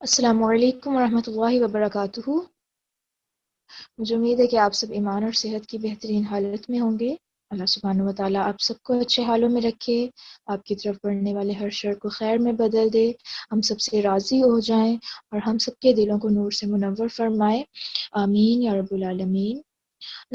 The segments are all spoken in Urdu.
السلام علیکم ورحمۃ اللہ وبرکاتہ۔ مجھے امید ہے کہ آپ سب ایمان اور صحت کی بہترین حالت میں ہوں گے۔ اللہ سبحانہ و تعالیٰ آپ سب کو اچھے حالوں میں رکھے، آپ کی طرف بڑھنے والے ہر شر کو خیر میں بدل دے، ہم سب سے راضی ہو جائیں اور ہم سب کے دلوں کو نور سے منور فرمائے، آمین یا رب العالمین۔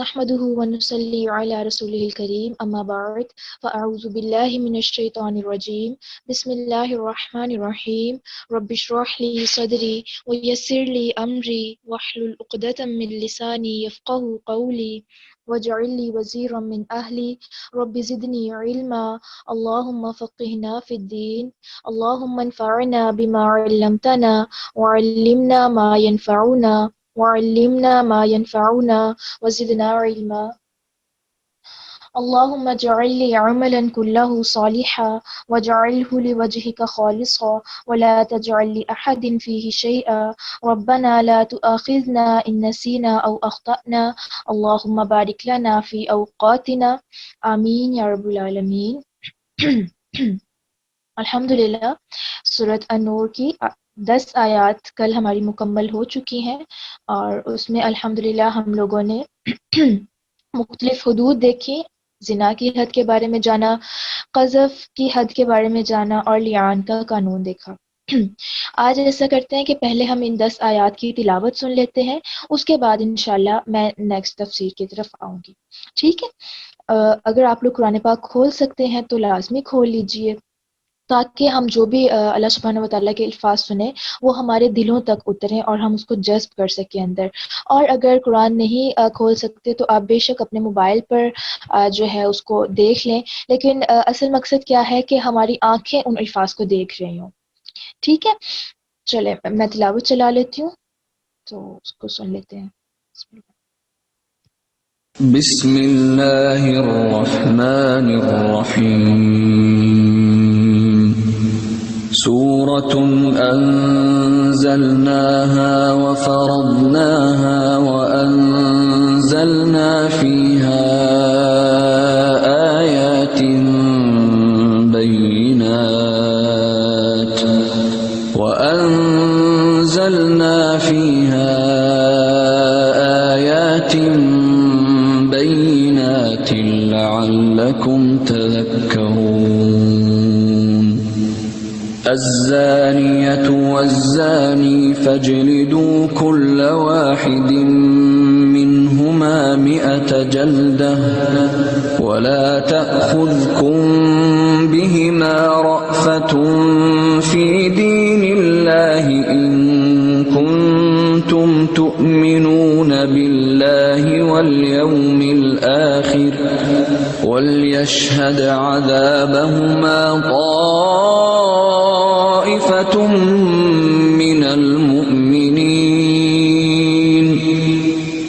نحمده ونصلي على رسوله الكريم اما بعد فاعوذ بالله من الشيطان الرجيم بسم الله الرحمن الرحيم رب اشرح لي صدري ويسر لي امري واحلل عقدة من لساني يفقهوا قولي واجعل لي وزيرا من اهلي رب زدني علما اللهم فقهنا في الدين اللهم انفعنا بما علمتنا وعلمنا ما ينفعنا وعلمنا ما ينفعنا وزدنا علما اللهم اجعل لي عملا كله صالحا واجعله لوجهك خالصا ولا تجعل لأحد فيه شيئا ربنا لا تؤاخذنا إن نسينا أو أخطأنا اللهم بارك لنا في أوقاتنا آمين يا رب العالمين۔ الحمدللہ سورۃ النور کی 10 آیات کل ہماری مکمل ہو چکی ہیں، اور اس میں الحمدللہ ہم لوگوں نے مختلف حدود دیکھی، زنا کی حد کے بارے میں جانا، قذف کی حد کے بارے میں جانا، اور لیعان کا قانون دیکھا۔ آج ایسا کرتے ہیں کہ پہلے ہم ان 10 آیات کی تلاوت سن لیتے ہیں، اس کے بعد انشاءاللہ میں نیکسٹ تفسیر کی طرف آؤں گی، ٹھیک ہے؟ اگر آپ لوگ قرآن پاک کھول سکتے ہیں تو لازمی کھول لیجئے، تاکہ ہم جو بھی اللہ سبحانہ و تعالیٰ کے الفاظ سنیں وہ ہمارے دلوں تک اتریں اور ہم اس کو جذب کر سکیں اندر۔ اور اگر قرآن نہیں کھول سکتے تو آپ بے شک اپنے موبائل پر جو ہے اس کو دیکھ لیں، لیکن اصل مقصد کیا ہے کہ ہماری آنکھیں ان الفاظ کو دیکھ رہی ہوں، ٹھیک ہے؟ چلیں میں تلاوت چلا لیتی ہوں تو اس کو سن لیتے ہیں۔ بسم اللہ الرحمن الرحیم سورة أنزلناها وفرضناها وأنزلنا فيها آيات بينات لعلكم تذكرون الزانية والزاني فاجلدوا كل واحد منهما 100 جلدة ولا تأخذكم بهما رأفة في دين الله إن كنتم تؤمنون بالله واليوم الآخر وليشهد عذابهما طائفة من المؤمنين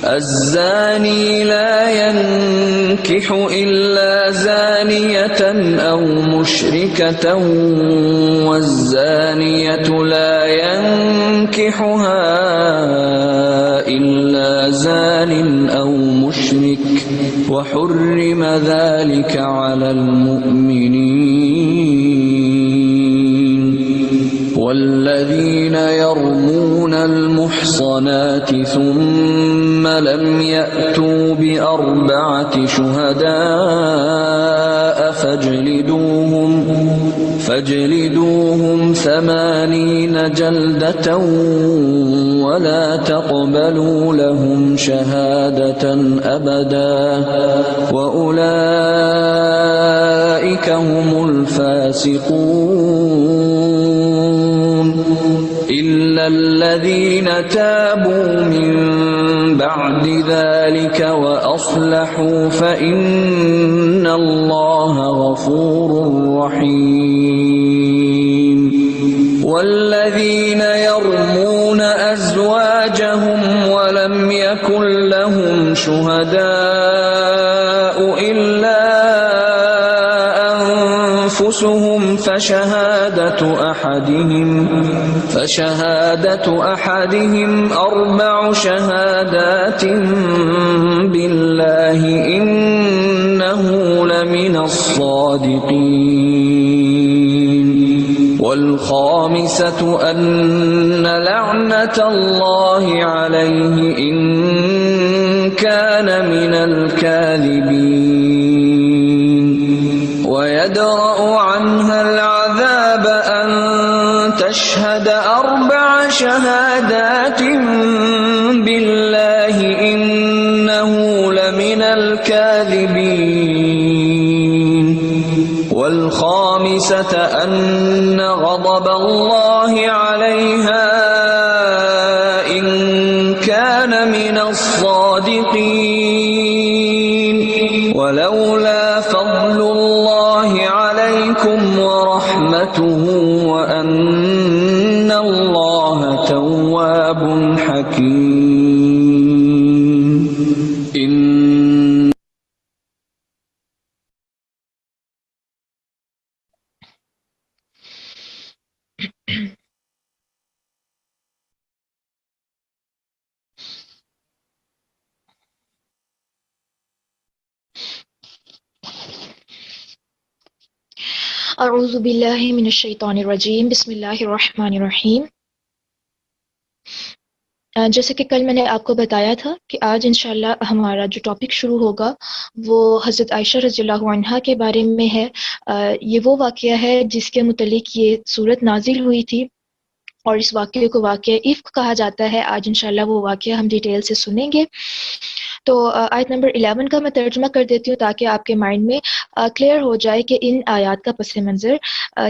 الزاني لا ينكح إلا زانية أو مشركة والزانية لا ينكحها إلا زان أو مشرك وحرم ذلك على المؤمنين والذين يرمون المحصنات ثم لم يأتوا ب4 شهداء فاجلدوهم 80 جلدة ولا تقبلوا لهم شهادة أبدا وأولئك هم الفاسقون إلا الذين تابوا من بعد ذلك وأصلحوا فإن الله غفور رحيم والذين يرمون أزواجهم ولم يكن لهم شهداء إلا أنفسهم فشهادة أحدهم 4 شهادات بالله إنه لمن الصادقين والخامسة أن لعنة الله عليه إن كان من الكاذبين ويدرأ عنها العذاب أن تشهد 4 شهادات بالله إنه لمن الكاذبين والخامسة أن غضب الله عليها إن كان من الصادقين ولولا فضل الله عليكم ورحمته وأن الله تواب حكيم اعوذ باللہ من الشیطان الرجیم بسم اللہ الرحمن الرحیم۔ جیسے کہ کل میں نے آپ کو بتایا تھا کہ آج انشاءاللہ ہمارا جو ٹاپک شروع ہوگا وہ حضرت عائشہ رضی اللہ عنہا کے بارے میں ہے۔ یہ وہ واقعہ ہے جس کے متعلق یہ صورت نازل ہوئی تھی اور اس واقعے کو واقعہ افک کہا جاتا ہے۔ آج انشاءاللہ وہ واقعہ ہم ڈیٹیل سے سنیں گے۔ تو آیت نمبر 11 کا میں ترجمہ کر دیتی ہوں تاکہ آپ کے مائنڈ میں کلیئر ہو جائے کہ ان آیات کا پس منظر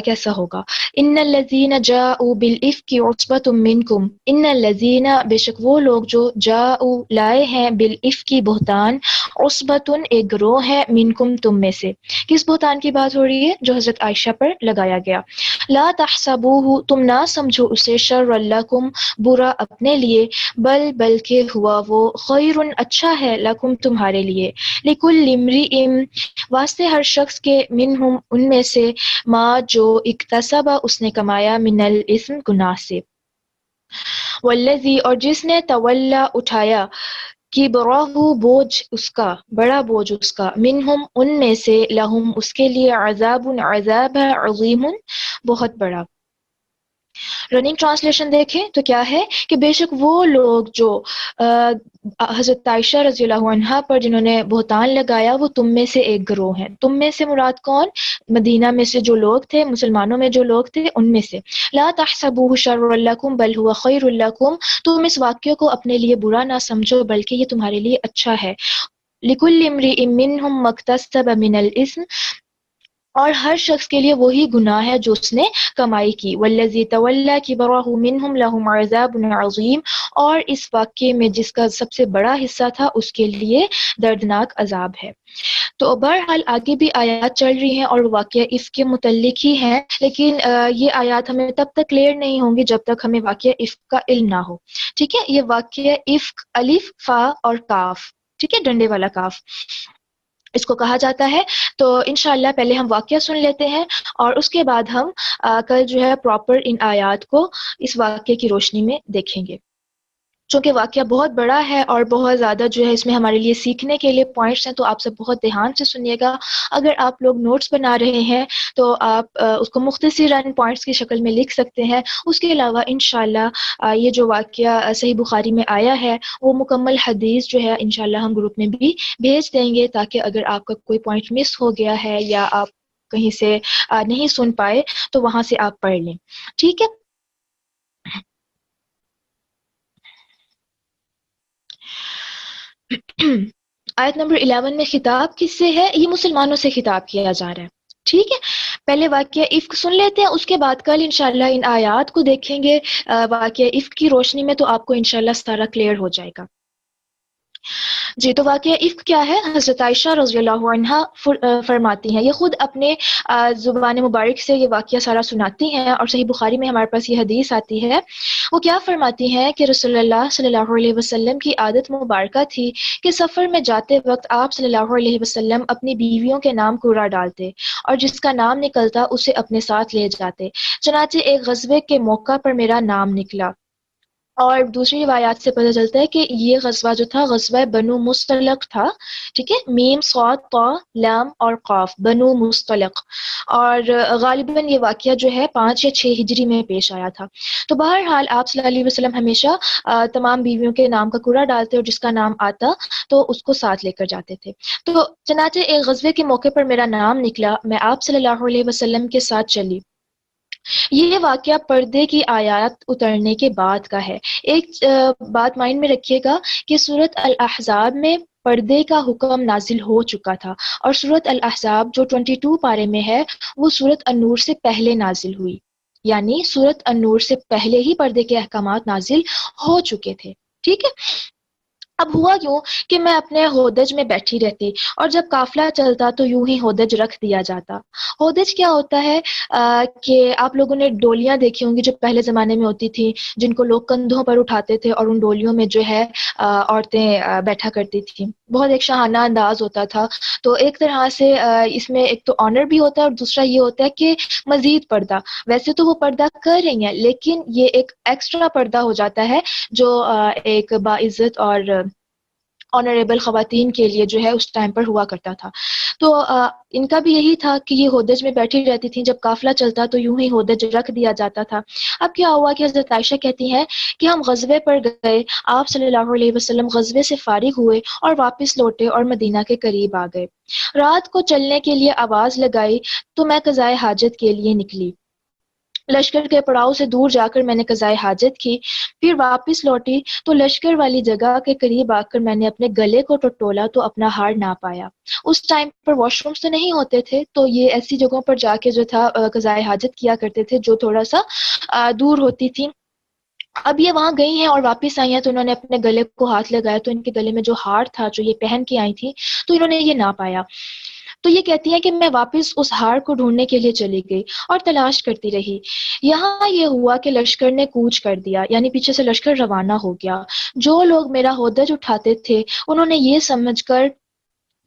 کیسا ہوگا۔ ان الذین جاءوا بالافک عصبۃ منکم، ان الذین بے شک وہ لوگ جو جاءوا لائے ہیں بالافک بہتان، عصبۃ ایک گروہ ہے، منکم تم میں سے۔ کس بہتان کی بات ہو رہی ہے؟ جو حضرت عائشہ پر لگایا گیا۔ لا تحسبوہ تم نہ سمجھو اسے شر لکم برا اپنے لیے، بلکہ ہوا وہ خیر اچھا ہے لکم تمہارے لیے، لکل امرئ واسطے ہر شخص کے منہم ان میں سے ما جو اکتسب اس نے کمایا من الاثم گناہ سے، والذی اور جس نے تولا اٹھایا کبرہ بوجھ اس کا، بڑا بوجھ اس کا، منہم ان میں سے لہم اس کے لیے عذاب عذاب ہے، عظیم بہت بڑا۔ رننگ ٹرانسلیشن دیکھیں تو کیا ہے کہ بے شک وہ لوگ جو حضرت عائشہ رضی اللہ عنہا پر جنہوں نے بہتان لگایا وہ تم میں سے ایک گروہ ہیں۔ تم میں سے مراد کون؟ مدینہ میں سے جو لوگ تھے، مسلمانوں میں جو لوگ تھے ان میں سے۔ لا تحسبوہ شر لکم بل هو خیر لکم، تم اس واقعے کو اپنے لیے برا نہ سمجھو بلکہ یہ تمہارے لیے اچھا ہے۔ لکل امرئ منہم ما اکتسب من الاثم، اور ہر شخص کے لیے وہی گناہ ہے جو اس نے کمائی کی۔ والذی تولی کبرہ منہم لہم عذاب عظیم، اور اس واقعے میں جس کا سب سے بڑا حصہ تھا اس کے لیے دردناک عذاب ہے۔ تو بہرحال آگے بھی آیات چل رہی ہیں اور واقعہ افک کے متعلق ہی ہیں، لیکن یہ آیات ہمیں تب تک کلیئر نہیں ہوں گی جب تک ہمیں واقعہ افک کا علم نہ ہو۔ ٹھیک ہے، یہ واقعہ افک الف فا اور کاف، ٹھیک ہے، ڈنڈے والا کاف اس کو کہا جاتا ہے۔ تو انشاءاللہ پہلے ہم واقعہ سن لیتے ہیں اور اس کے بعد ہم کل جو ہے پراپر ان آیات کو اس واقعے کی روشنی میں دیکھیں گے۔ چونکہ واقعہ بہت بڑا ہے اور بہت زیادہ جو ہے اس میں ہمارے لیے سیکھنے کے لیے پوائنٹس ہیں، تو آپ سب بہت دھیان سے سنیے گا۔ اگر آپ لوگ نوٹس بنا رہے ہیں تو آپ اس کو مختصراً پوائنٹس کی شکل میں لکھ سکتے ہیں۔ اس کے علاوہ انشاءاللہ یہ جو واقعہ صحیح بخاری میں آیا ہے وہ مکمل حدیث جو ہے انشاءاللہ ہم گروپ میں بھی بھیج دیں گے، تاکہ اگر آپ کا کوئی پوائنٹ مس ہو گیا ہے یا آپ کہیں سے نہیں سن پائے تو وہاں سے آپ پڑھ لیں، ٹھیک ہے۔ آیت نمبر 11 میں خطاب کس سے ہے؟ یہ مسلمانوں سے خطاب کیا جا رہا ہے، ٹھیک ہے۔ پہلے واقعہ افک سن لیتے ہیں، اس کے بعد کل انشاءاللہ ان آیات کو دیکھیں گے واقعہ افک کی روشنی میں، تو آپ کو انشاءاللہ سارا کلیئر ہو جائے گا۔ جی، تو واقعہ افک کیا ہے؟ حضرت عائشہ رضی اللہ عنہا فرماتی ہیں، یہ خود اپنے زبان مبارک سے یہ واقعہ سارا سناتی ہیں، اور صحیح بخاری میں ہمارے پاس یہ حدیث آتی ہے۔ وہ کیا فرماتی ہیں کہ رسول اللہ صلی اللہ علیہ وسلم کی عادت مبارکہ تھی کہ سفر میں جاتے وقت آپ صلی اللہ علیہ وسلم اپنی بیویوں کے نام قرعہ ڈالتے اور جس کا نام نکلتا اسے اپنے ساتھ لے جاتے۔ چنانچہ ایک غزوے کے موقع پر میرا نام نکلا اور دوسری روایات سے پتہ چلتا ہے کہ یہ غزوہ جو تھا غزوہ بنو مستلق تھا، ٹھیک ہے، میم صاد طا لام اور قاف، بنو مستلق، اور غالباً یہ واقعہ جو ہے 5 یا 6 ہجری میں پیش آیا تھا۔ تو بہرحال آپ صلی اللہ علیہ وسلم ہمیشہ تمام بیویوں کے نام کا کوڑا ڈالتے اور جس کا نام آتا تو اس کو ساتھ لے کر جاتے تھے۔ تو چنانچہ ایک غزوے کے موقع پر میرا نام نکلا، میں آپ صلی اللہ علیہ وسلم کے ساتھ چلی۔ یہ واقعہ پردے کی آیات اترنے کے بعد کا ہے۔ ایک بات مائنڈ میں رکھیے گا کہ سورۃ الاحزاب میں پردے کا حکم نازل ہو چکا تھا، اور سورۃ الاحزاب جو 22 پارے میں ہے وہ سورۃ النور سے پہلے نازل ہوئی، یعنی سورۃ النور سے پہلے ہی پردے کے احکامات نازل ہو چکے تھے، ٹھیک ہے۔ اب ہوا یوں کہ میں اپنے ہودج میں بیٹھی رہتی، اور جب قافلہ چلتا تو یوں ہی ہودج رکھ دیا جاتا۔ ہودج کیا ہوتا ہے کہ آپ لوگوں نے ڈولیاں دیکھی ہوں گی جو پہلے زمانے میں ہوتی تھی، جن کو لوگ کندھوں پر اٹھاتے تھے اور ان ڈولیوں میں جو ہے عورتیں بیٹھا کرتی تھیں۔ بہت ایک شاہانہ انداز ہوتا تھا۔ تو ایک طرح سے اس میں ایک تو آنر بھی ہوتا ہے، اور دوسرا یہ ہوتا ہے کہ مزید پردہ، ویسے تو وہ پردہ کر رہی ہیں لیکن یہ ایک ایکسٹرا پردہ ہو جاتا ہے جو ایک باعزت اور آنریبل خواتین کے لیے جو ہے اس ٹائم پر ہوا کرتا تھا۔ تو ان کا بھی یہی تھا کہ یہ ہودج میں بیٹھی رہتی تھیں، جب قافلہ چلتا تو یوں ہی ہودج رکھ دیا جاتا تھا۔ اب کیا ہوا کہ حضرت عائشہ کہتی ہیں کہ ہم غزوے پر گئے، آپ صلی اللہ علیہ وسلم غزوے سے فارغ ہوئے اور واپس لوٹے اور مدینہ کے قریب آ گئے۔ رات کو چلنے کے لیے آواز لگائی تو میں قضائے حاجت کے لیے نکلی۔ لشکر کے پڑاؤ سے دور جا کر میں نے قضائے حاجت کی، پھر واپس لوٹی تو لشکر والی جگہ کے قریب آ کر میں نے اپنے گلے کو ٹٹولا تو اپنا ہار نہ پایا۔ اس ٹائم پر واش رومز تو نہیں ہوتے تھے، تو یہ ایسی جگہوں پر جا کے جو تھا قضائے حاجت کیا کرتے تھے جو تھوڑا سا دور ہوتی تھی۔ اب یہ وہاں گئی ہیں اور واپس آئی ہیں تو انہوں نے اپنے گلے کو ہاتھ لگایا تو ان کے گلے میں جو ہار تھا جو یہ پہن کے آئی تھی تو انہوں نے یہ نہ پایا۔ تو یہ کہتی ہیں کہ میں واپس اس ہار کو ڈھونڈنے کے لیے چلی گئی اور تلاش کرتی رہی۔ یہاں یہ ہوا کہ لشکر نے کوچ کر دیا، یعنی پیچھے سے لشکر روانہ ہو گیا۔ جو لوگ میرا ہودج اٹھاتے تھے انہوں نے یہ سمجھ کر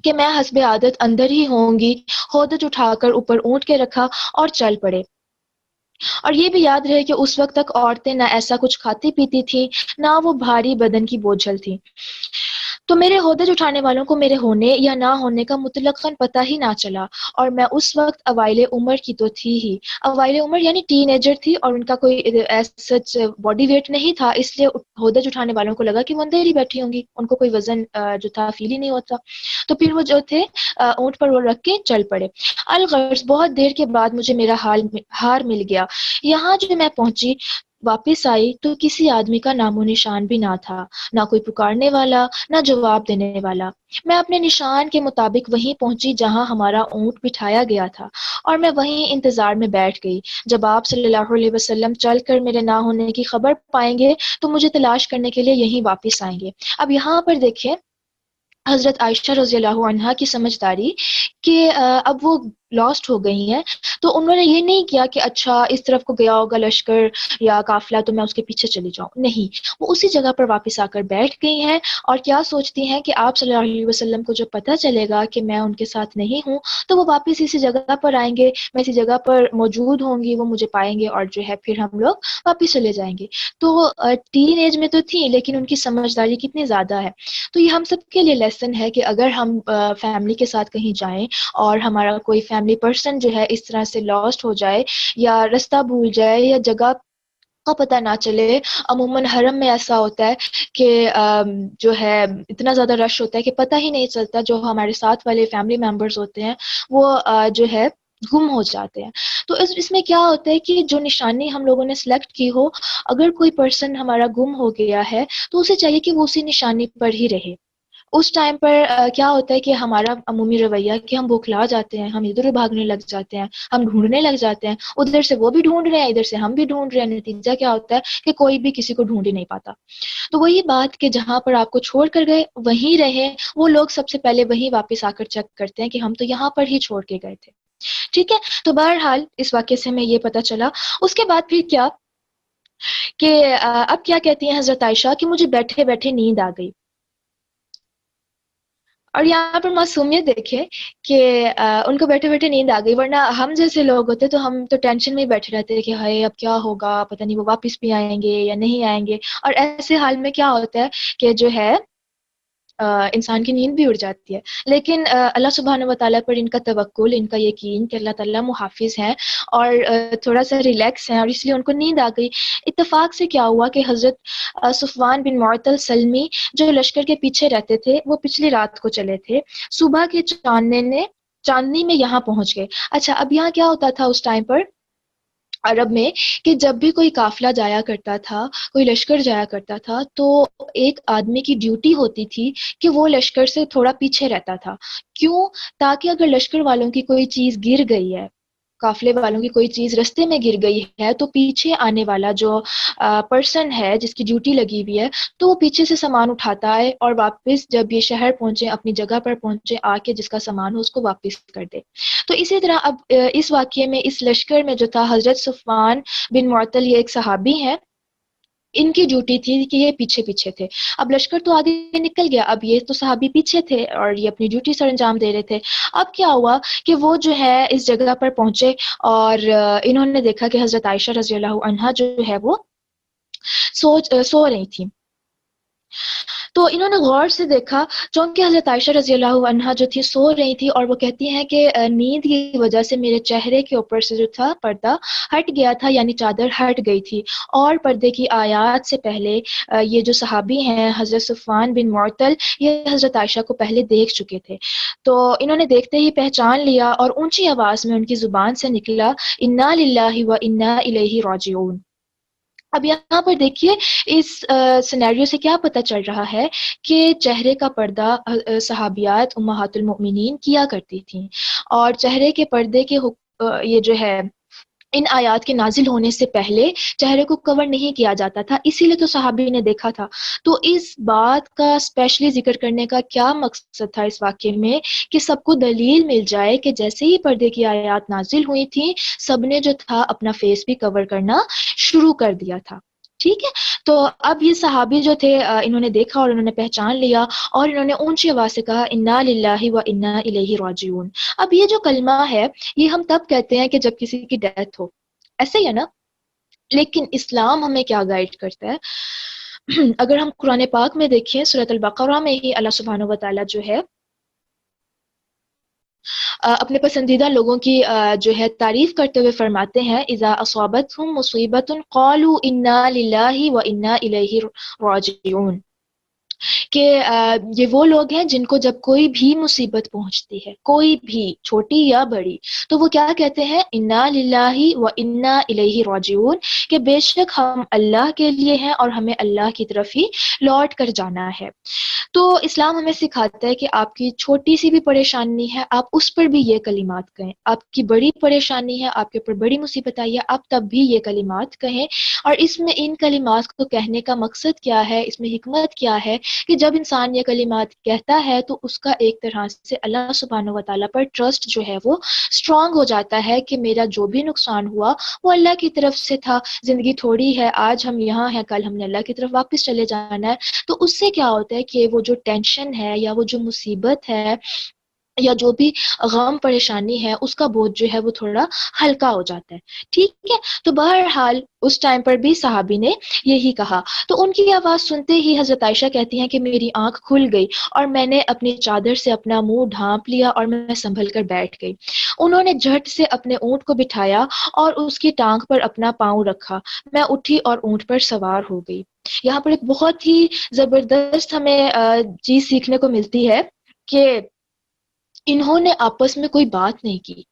کہ میں حسب عادت اندر ہی ہوں گی، ہودج اٹھا کر اوپر اونٹ کے رکھا اور چل پڑے۔ اور یہ بھی یاد رہے کہ اس وقت تک عورتیں نہ ایسا کچھ کھاتی پیتی تھیں، نہ وہ بھاری بدن کی بوجھل تھیں۔ تو میرے ہودج اٹھانے والوں کو میرے ہونے یا نہ ہونے کا مطلقاً پتہ ہی نہ چلا، اور میں اس وقت اوائل عمر کی تو تھی ہی، اوائل عمر یعنی ٹین ایجر تھی، اور ان کا کوئی سچ باڈی ویٹ نہیں تھا، اس لیے ہودج اٹھانے والوں کو لگا کہ وہ اندر ہی بیٹھی ہوں گی، ان کو کوئی وزن جو تھا فیل ہی نہیں ہوتا۔ تو پھر وہ جو تھے اونٹ پر وہ رکھ کے چل پڑے۔ الغرض بہت دیر کے بعد مجھے میرا ہار مل گیا۔ یہاں جو میں پہنچی، واپس آئی تو کسی آدمی کا نام و نشان بھی نہ تھا، نہ کوئی پکارنے والا، نہ جواب دینے والا۔ میں اپنے نشان کے مطابق وہیں پہنچی جہاں ہمارا اونٹ بٹھایا گیا تھا، اور میں وہیں انتظار میں بیٹھ گئی۔ جب آپ صلی اللہ علیہ وسلم چل کر میرے نہ ہونے کی خبر پائیں گے تو مجھے تلاش کرنے کے لیے یہیں واپس آئیں گے۔ اب یہاں پر دیکھیں حضرت عائشہ رضی اللہ عنہا کی سمجھداری کہ اب وہ لاسٹ ہو گئی ہیں، تو انہوں نے یہ نہیں کیا کہ اچھا اس طرف کو گیا ہوگا لشکر یا قافلہ تو میں اس کے پیچھے چلی جاؤں، نہیں، وہ اسی جگہ پر واپس آ کر بیٹھ گئی ہیں، اور کیا سوچتی ہیں کہ آپ صلی اللہ علیہ وسلم کو جب پتہ چلے گا کہ میں ان کے ساتھ نہیں ہوں تو وہ واپس اسی جگہ پر آئیں گے، میں اسی جگہ پر موجود ہوں گی، وہ مجھے پائیں گے اور جو ہے پھر ہم لوگ واپس چلے جائیں گے۔ تو وہ ٹین ایج میں تو تھی لیکن ان کی سمجھداری کتنی زیادہ ہے۔ تو یہ ہم سب کے لیے لیسن ہے کہ اگر ہم فیملی کے ساتھ کہیں جائیں اور ہمارا کوئی فیملی پرسن جو ہے اس طرح سے لاسٹ ہو جائے یا رستہ بھول جائے یا جگہ کا پتہ نہ چلے، عموماً حرم میں ایسا ہوتا ہے کہ جو ہے اتنا زیادہ رش ہوتا ہے کہ پتہ ہی نہیں چلتا، جو ہمارے ساتھ والے فیملی ممبرز ہوتے ہیں وہ جو ہے گم ہو جاتے ہیں۔ تو اس میں کیا ہوتا ہے کہ جو نشانی ہم لوگوں نے سلیکٹ کی ہو، اگر کوئی پرسن ہمارا گم ہو گیا ہے تو اسے چاہیے کہ وہ اسی نشانی پر ہی رہے۔ اس ٹائم پر کیا ہوتا ہے کہ ہمارا عمومی رویہ کہ ہم بوکھلا جاتے ہیں، ہم ادھر بھاگنے لگ جاتے ہیں، ہم ڈھونڈنے لگ جاتے ہیں، ادھر سے وہ بھی ڈھونڈ رہے ہیں، ادھر سے ہم بھی ڈھونڈ رہے ہیں، نتیجہ کیا ہوتا ہے کہ کوئی بھی کسی کو ڈھونڈ ہی نہیں پاتا۔ تو وہی بات کہ جہاں پر آپ کو چھوڑ کر گئے وہیں رہیں، وہ لوگ سب سے پہلے وہیں واپس آ کر چیک کرتے ہیں کہ ہم تو یہاں پر ہی چھوڑ کے گئے تھے، ٹھیک ہے۔ تو بہرحال اس واقعے سے ہمیں یہ پتہ چلا۔ اس کے بعد پھر کیا کہ اب کیا کہتی ہیں حضرت عائشہ کہ مجھے بیٹھے بیٹھے نیند آ گئی۔ اور یہاں پر معصومیت دیکھیں کہ ان کو بیٹھے بیٹھے نیند آ گئی، ورنہ ہم جیسے لوگ ہوتے تو ہم تو ٹینشن میں ہی بیٹھے رہتے کہ ہائے اب کیا ہوگا، پتہ نہیں وہ واپس بھی آئیں گے یا نہیں آئیں گے. اور ایسے حال میں کیا ہوتا ہے کہ جو ہے انسان کی نیند بھی اڑ جاتی ہے. لیکن اللہ سبحانہ و تعالیٰ پر ان کا توکل، ان کا یقین کہ اللہ تعالیٰ محافظ ہیں اور تھوڑا سا ریلیکس ہیں، اور اس لیے ان کو نیند آ گئی. اتفاق سے کیا ہوا کہ حضرت صفوان بن معطل سلمی جو لشکر کے پیچھے رہتے تھے وہ پچھلی رات کو چلے تھے، صبح کے چاندنی میں یہاں پہنچ گئے. اچھا، اب یہاں کیا ہوتا تھا اس ٹائم پر عرب میں کہ جب بھی کوئی قافلہ جایا کرتا تھا، کوئی لشکر جایا کرتا تھا، تو ایک آدمی کی ڈیوٹی ہوتی تھی کہ وہ لشکر سے تھوڑا پیچھے رہتا تھا. کیوں؟ تاکہ اگر لشکر والوں کی کوئی چیز گر گئی ہے، قافلے والوں کی کوئی چیز رستے میں گر گئی ہے، تو پیچھے آنے والا جو پرسن ہے جس کی ڈیوٹی لگی ہوئی ہے، تو وہ پیچھے سے سامان اٹھاتا ہے اور واپس جب یہ شہر پہنچے، اپنی جگہ پر پہنچے، آ کے جس کا سامان ہو اس کو واپس کر دے. تو اسی طرح اب اس واقعے میں اس لشکر میں جو تھا حضرت صفوان بن معطل، یہ ایک صحابی ہیں، ان کی ڈیوٹی تھی کہ یہ پیچھے پیچھے تھے. اب لشکر تو آگے نکل گیا، اب یہ تو صحابی پیچھے تھے اور یہ اپنی ڈیوٹی سر انجام دے رہے تھے. اب کیا ہوا کہ وہ جو ہے اس جگہ پر پہنچے اور انہوں نے دیکھا کہ حضرت عائشہ رضی اللہ عنہا جو ہے وہ سو رہی تھی. تو انہوں نے غور سے دیکھا، چونکہ حضرت عائشہ رضی اللہ عنہا جو تھی سو رہی تھی، اور وہ کہتی ہیں کہ نیند کی وجہ سے میرے چہرے کے اوپر سے جو تھا پردہ ہٹ گیا تھا، یعنی چادر ہٹ گئی تھی. اور پردے کی آیات سے پہلے یہ جو صحابی ہیں حضرت صفوان بن معطل، یہ حضرت عائشہ کو پہلے دیکھ چکے تھے. تو انہوں نے دیکھتے ہی پہچان لیا اور اونچی آواز میں ان کی زبان سے نکلا، انا للہ و انا الیہ راجعون. اب یہاں پر دیکھیے اس سینیریو سے کیا پتہ چل رہا ہے کہ چہرے کا پردہ صحابیات امہات المؤمنین کیا کرتی تھیں، اور چہرے کے پردے کے یہ جو ہے ان آیات کے نازل ہونے سے پہلے چہرے کو کور نہیں کیا جاتا تھا، اسی لیے تو صحابی نے دیکھا تھا. تو اس بات کا اسپیشلی ذکر کرنے کا کیا مقصد تھا اس واقعے میں، کہ سب کو دلیل مل جائے کہ جیسے ہی پردے کی آیات نازل ہوئی تھیں، سب نے جو تھا اپنا فیس بھی کور کرنا شروع کر دیا تھا. ٹھیک ہے، تو اب یہ صحابی جو تھے انہوں نے دیکھا اور انہوں نے پہچان لیا، اور انہوں نے اونچی آواز سے کہا انا للہ و انا الیہ راجعون. اب یہ جو کلمہ ہے یہ ہم تب کہتے ہیں کہ جب کسی کی ڈیتھ ہو، ایسے ہی ہے نا. لیکن اسلام ہمیں کیا گائیڈ کرتا ہے؟ اگر ہم قرآن پاک میں دیکھیں، سورۃ البقرہ میں ہی اللہ سبحانہ و تعالیٰ جو ہے اپنے پسندیدہ لوگوں کی جو ہے تعریف کرتے ہوئے فرماتے ہیں، اذا اصابتهم مصیبت قالوا انا للہ و انا الیہ راجعون، کہ یہ وہ لوگ ہیں جن کو جب کوئی بھی مصیبت پہنچتی ہے، کوئی بھی چھوٹی یا بڑی، تو وہ کیا کہتے ہیں، انا للہ و انا الیہ راجعون، کہ بے شک ہم اللہ کے لیے ہیں اور ہمیں اللہ کی طرف ہی لوٹ کر جانا ہے. تو اسلام ہمیں سکھاتا ہے کہ آپ کی چھوٹی سی بھی پریشانی ہے، آپ اس پر بھی یہ کلمات کہیں. آپ کی بڑی پریشانی ہے، آپ کے اوپر بڑی مصیبت آئی ہے، آپ تب بھی یہ کلمات کہیں. اور اس میں ان کلمات کو کہنے کا مقصد کیا ہے، اس میں حکمت کیا ہے، کہ جب انسان یہ کلمات کہتا ہے تو اس کا ایک طرح سے اللہ سبحانہ و تعالیٰ پر ٹرسٹ جو ہے وہ اسٹرانگ ہو جاتا ہے کہ میرا جو بھی نقصان ہوا وہ اللہ کی طرف سے تھا. زندگی تھوڑی ہے، آج ہم یہاں ہیں، کل ہم نے اللہ کی طرف واپس چلے جانا ہے. تو اس سے کیا ہوتا ہے کہ وہ جو ٹینشن ہے یا وہ جو مصیبت ہے یا جو بھی غم پریشانی ہے، اس کا بوجھ جو ہے وہ تھوڑا ہلکا ہو جاتا ہے. ٹھیک ہے، تو بہرحال اس ٹائم پر بھی صحابی نے یہی کہا. تو ان کی آواز سنتے ہی حضرت عائشہ کہتی ہیں کہ میری آنکھ کھل گئی اور میں نے اپنی چادر سے اپنا منہ ڈھانپ لیا اور میں سنبھل کر بیٹھ گئی. انہوں نے جھٹ سے اپنے اونٹ کو بٹھایا اور اس کی ٹانگ پر اپنا پاؤں رکھا. میں اٹھی اور اونٹ پر سوار ہو گئی. یہاں پر ایک بہت ہی زبردست ہمیں چیز سیکھنے کو ملتی ہے کہ انہوں نے آپس میں کوئی بات نہیں کی،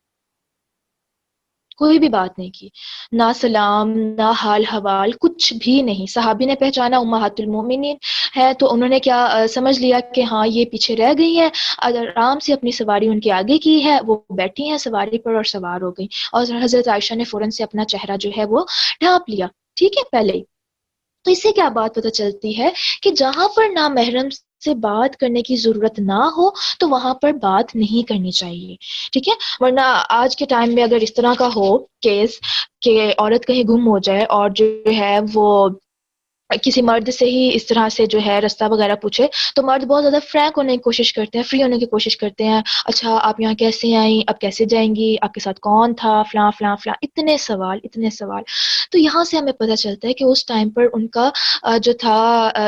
کوئی بھی بات نہیں کی، نہ سلام، نہ حال حوال، کچھ بھی نہیں. صحابی نے پہچانا امہات المومنین ہے تو انہوں نے کیا سمجھ لیا کہ ہاں یہ پیچھے رہ گئی ہیں، آرام سے اپنی سواری ان کے آگے کی ہے، وہ بیٹھی ہیں سواری پر اور سوار ہو گئی. اور حضرت عائشہ نے فوراً سے اپنا چہرہ جو ہے وہ ڈھانپ لیا. ٹھیک ہے پہلے ہی. تو اس سے کیا بات پتہ چلتی ہے کہ جہاں پر نامحرم سے بات کرنے کی ضرورت نہ ہو تو وہاں پر بات نہیں کرنی چاہیے. ٹھیک ہے، ورنہ آج کے ٹائم میں اگر اس طرح کا ہو کیس کہ عورت کہیں گم ہو جائے اور جو ہے وہ کسی مرد سے ہی اس طرح سے جو ہے رستہ وغیرہ پوچھے تو مرد بہت زیادہ فرینک ہونے کی کوشش کرتے ہیں، فری ہونے کی کوشش کرتے ہیں. اچھا آپ یہاں کیسے آئیں، اب کیسے جائیں گی، آپ کے ساتھ کون تھا، فلاں فلاں فلاں، اتنے سوال اتنے سوال. تو یہاں سے ہمیں پتہ چلتا ہے کہ اس ٹائم پر ان کا جو تھا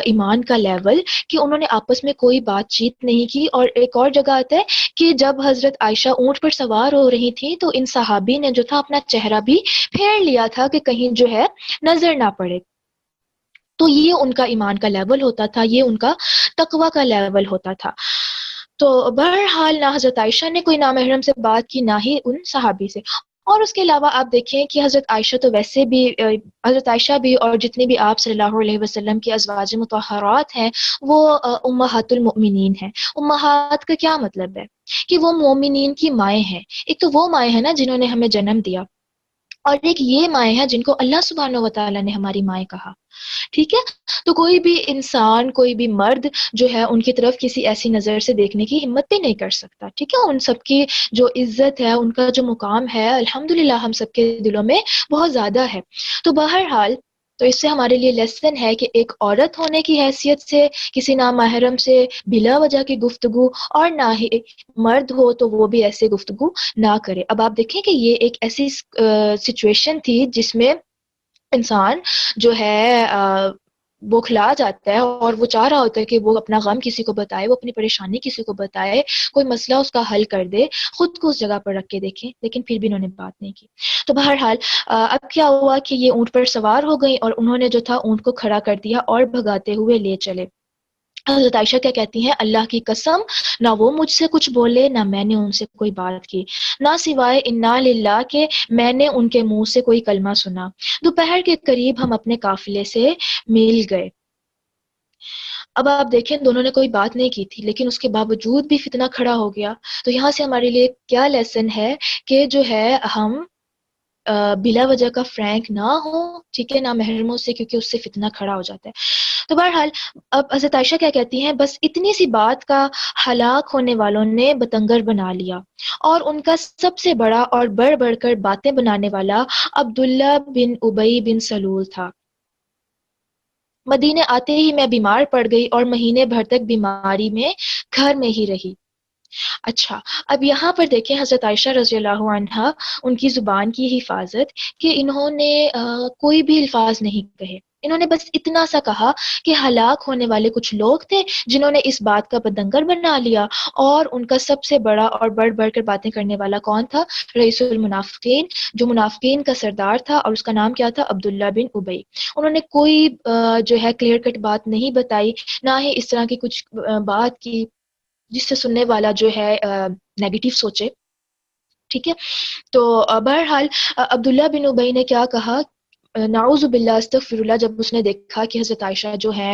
ایمان کا لیول، کہ انہوں نے آپس میں کوئی بات چیت نہیں کی. اور ایک اور جگہ آتا ہے کہ جب حضرت عائشہ اونٹ پر سوار ہو رہی تھی تو ان صحابی نے جو تھا اپنا چہرہ بھی پھیر لیا تھا کہ کہیں جو ہے نظر نہ پڑے. تو یہ ان کا ایمان کا لیول ہوتا تھا، یہ ان کا تقوی کا لیول ہوتا تھا. تو بہرحال نہ حضرت عائشہ نے کوئی نامحرم سے بات کی، نہ ہی ان صحابی سے. اور اس کے علاوہ آپ دیکھیں کہ حضرت عائشہ تو ویسے بھی حضرت عائشہ بھی اور جتنے بھی آپ صلی اللہ علیہ وسلم کی ازواج مطہرات ہیں وہ امہات المؤمنین ہیں. امہات کا کیا مطلب ہے؟ کہ وہ مومنین کی مائیں ہیں. ایک تو وہ مائیں ہیں نا جنہوں نے ہمیں جنم دیا، اور ایک یہ مائیں ہیں جن کو اللہ سبحانہ و تعالیٰ نے ہماری مائیں کہا. ٹھیک ہے، تو کوئی بھی انسان، کوئی بھی مرد جو ہے ان کی طرف کسی ایسی نظر سے دیکھنے کی ہمت بھی نہیں کر سکتا. ٹھیک ہے، ان سب کی جو عزت ہے، ان کا جو مقام ہے، الحمدللہ ہم سب کے دلوں میں بہت زیادہ ہے. تو بہرحال تو اس سے ہمارے لیے لیسن ہے کہ ایک عورت ہونے کی حیثیت سے کسی نامحرم سے بلا وجہ کی گفتگو، اور نہ ہی مرد ہو تو وہ بھی ایسے گفتگو نہ کرے. اب آپ دیکھیں کہ یہ ایک ایسی سچویشن تھی جس میں انسان جو ہے بوکھلا جاتا ہے، اور وہ چاہ رہا ہوتا ہے کہ وہ اپنا غم کسی کو بتائے، وہ اپنی پریشانی کسی کو بتائے، کوئی مسئلہ اس کا حل کر دے، خود کو اس جگہ پر رکھ کے دیکھیں. لیکن پھر بھی انہوں نے بات نہیں کی. تو بہرحال اب کیا ہوا کہ یہ اونٹ پر سوار ہو گئی اور انہوں نے جو تھا اونٹ کو کھڑا کر دیا اور بھگاتے ہوئے لے چلے. حضرت عائشہ کیا کہتی ہیں؟ اللہ کی قسم نہ وہ مجھ سے کچھ بولے نہ میں نے ان سے کوئی بات کی، نہ سوائے انا للہ کہ میں نے ان کے منہ سے کوئی کلمہ سنا. دوپہر کے قریب ہم اپنے قافلے سے مل گئے. اب آپ دیکھیں دونوں نے کوئی بات نہیں کی تھی، لیکن اس کے باوجود بھی فتنہ کھڑا ہو گیا. تو یہاں سے ہمارے لیے کیا لیسن ہے کہ جو ہے ہم بلا وجہ کا فرینک نہ ہو، ٹھیک ہے، نہ محرموں سے، کیونکہ اس سے فتنہ کھڑا ہو جاتا ہے. تو بہرحال اب حضرت عائشہ کیا کہتی ہیں؟ بس اتنی سی بات کا ہلاک ہونے والوں نے بتنگر بنا لیا، اور ان کا سب سے بڑا اور بڑھ بڑھ کر باتیں بنانے والا عبداللہ بن ابی بن سلول تھا. مدینے آتے ہی میں بیمار پڑ گئی اور مہینے بھر تک بیماری میں گھر میں ہی رہی. اچھا، اب یہاں پر دیکھیں حضرت عائشہ رضی اللہ عنہا ان کی زبان کی حفاظت، کہ انہوں نے کوئی بھی الفاظ نہیں کہے. انہوں نے بس اتنا سا کہا کہ ہلاک ہونے والے کچھ لوگ تھے جنہوں نے اس بات کا بدنگر بنا لیا، اور ان کا سب سے بڑا اور بڑھ بڑھ کر باتیں کرنے والا کون تھا؟ رئیس المنافقین، جو منافقین کا سردار تھا، اور اس کا نام کیا تھا؟ عبداللہ بن ابی. انہوں نے کوئی جو ہے کلیئر کٹ بات نہیں بتائی، نہ ہی اس طرح کی کچھ بات کی جس سے سننے والا جو ہے نیگیٹو سوچے. ٹھیک ہے، تو بہرحال عبداللہ بن ابی نے کیا کہا؟ نعوذ باللہ استغفر اللہ. جب اس نے دیکھا کہ حضرت عائشہ جو ہے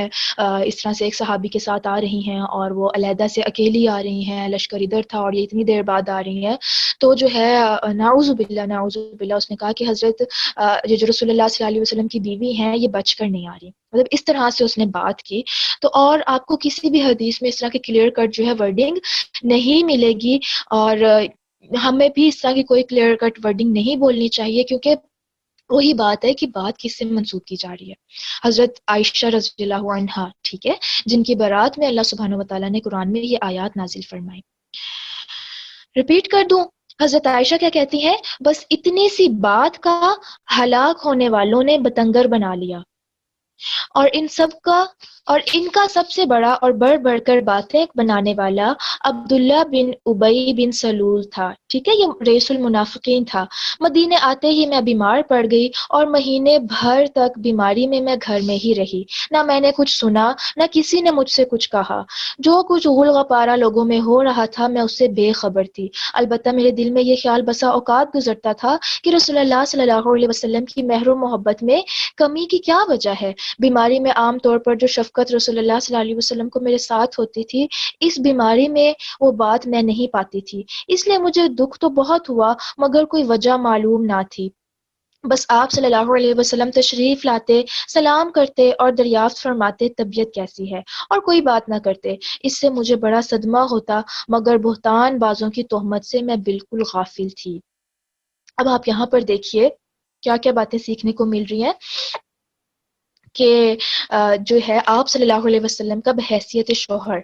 اس طرح سے ایک صحابی کے ساتھ آ رہی ہیں اور وہ علیحدہ سے اکیلی آ رہی ہیں، لشکر ادھر تھا اور یہ اتنی دیر بعد آ رہی ہیں، تو جو ہے نعوذ باللہ نعوذ باللہ اس نے کہا کہ حضرت یہ جو رسول اللہ صلی اللہ علیہ وسلم کی بیوی ہیں یہ بچ کر نہیں آ رہی. مطلب اس طرح سے اس نے بات کی. تو اور آپ کو کسی بھی حدیث میں اس طرح کی کلیئر کٹ جو ہے ورڈنگ نہیں ملے گی، اور ہمیں بھی اس طرح کی کوئی کلیئر کٹ ورڈنگ نہیں بولنی چاہیے، کیونکہ وہی بات ہے کہ بات کس سے منسوب کی جا رہی ہے. حضرت عائشہ رضی اللہ عنہا، ٹھیک ہے، جن کی برات میں اللہ سبحانہ و تعالیٰ نے قرآن میں یہ آیات نازل فرمائی. ریپیٹ کر دوں، حضرت عائشہ کیا کہتی ہیں؟ بس اتنی سی بات کا ہلاک ہونے والوں نے بتنگر بنا لیا، اور ان کا سب سے بڑا اور بڑھ بڑھ کر باتیں بنانے والا عبداللہ بن ابی بن سلول تھا. ٹھیک ہے، یہ رئیس المنافقین تھا. مدینے آتے ہی میں بیمار پڑ گئی اور مہینے بھر تک بیماری میں گھر میں ہی رہی. نہ میں نے کچھ سنا، نہ کسی نے مجھ سے کچھ کہا. جو کچھ غول غپارہ لوگوں میں ہو رہا تھا میں اس سے بے خبر تھی. البتہ میرے دل میں یہ خیال بسا اوقات گزرتا تھا کہ رسول اللہ صلی اللہ علیہ وسلم کی مہر و محبت میں کمی کی کیا وجہ ہے. بیماری میں عام طور پر جو شفقت رسول اللہ صلی اللہ علیہ وسلم کو میرے ساتھ ہوتی تھی، اس بیماری میں وہ بات میں نہیں پاتی تھی. اس لیے مجھے دکھ تو بہت ہوا مگر کوئی وجہ معلوم نہ تھی. بس آپ صلی اللہ علیہ وسلم تشریف لاتے، سلام کرتے اور دریافت فرماتے طبیعت کیسی ہے، اور کوئی بات نہ کرتے. اس سے مجھے بڑا صدمہ ہوتا، مگر بہتان بازوں کی تہمت سے میں بالکل غافل تھی. اب آپ یہاں پر دیکھیے کیا کیا باتیں سیکھنے کو مل رہی ہیں کہ جو ہے آپ صلی اللہ علیہ وسلم کا بحیثیت شوہر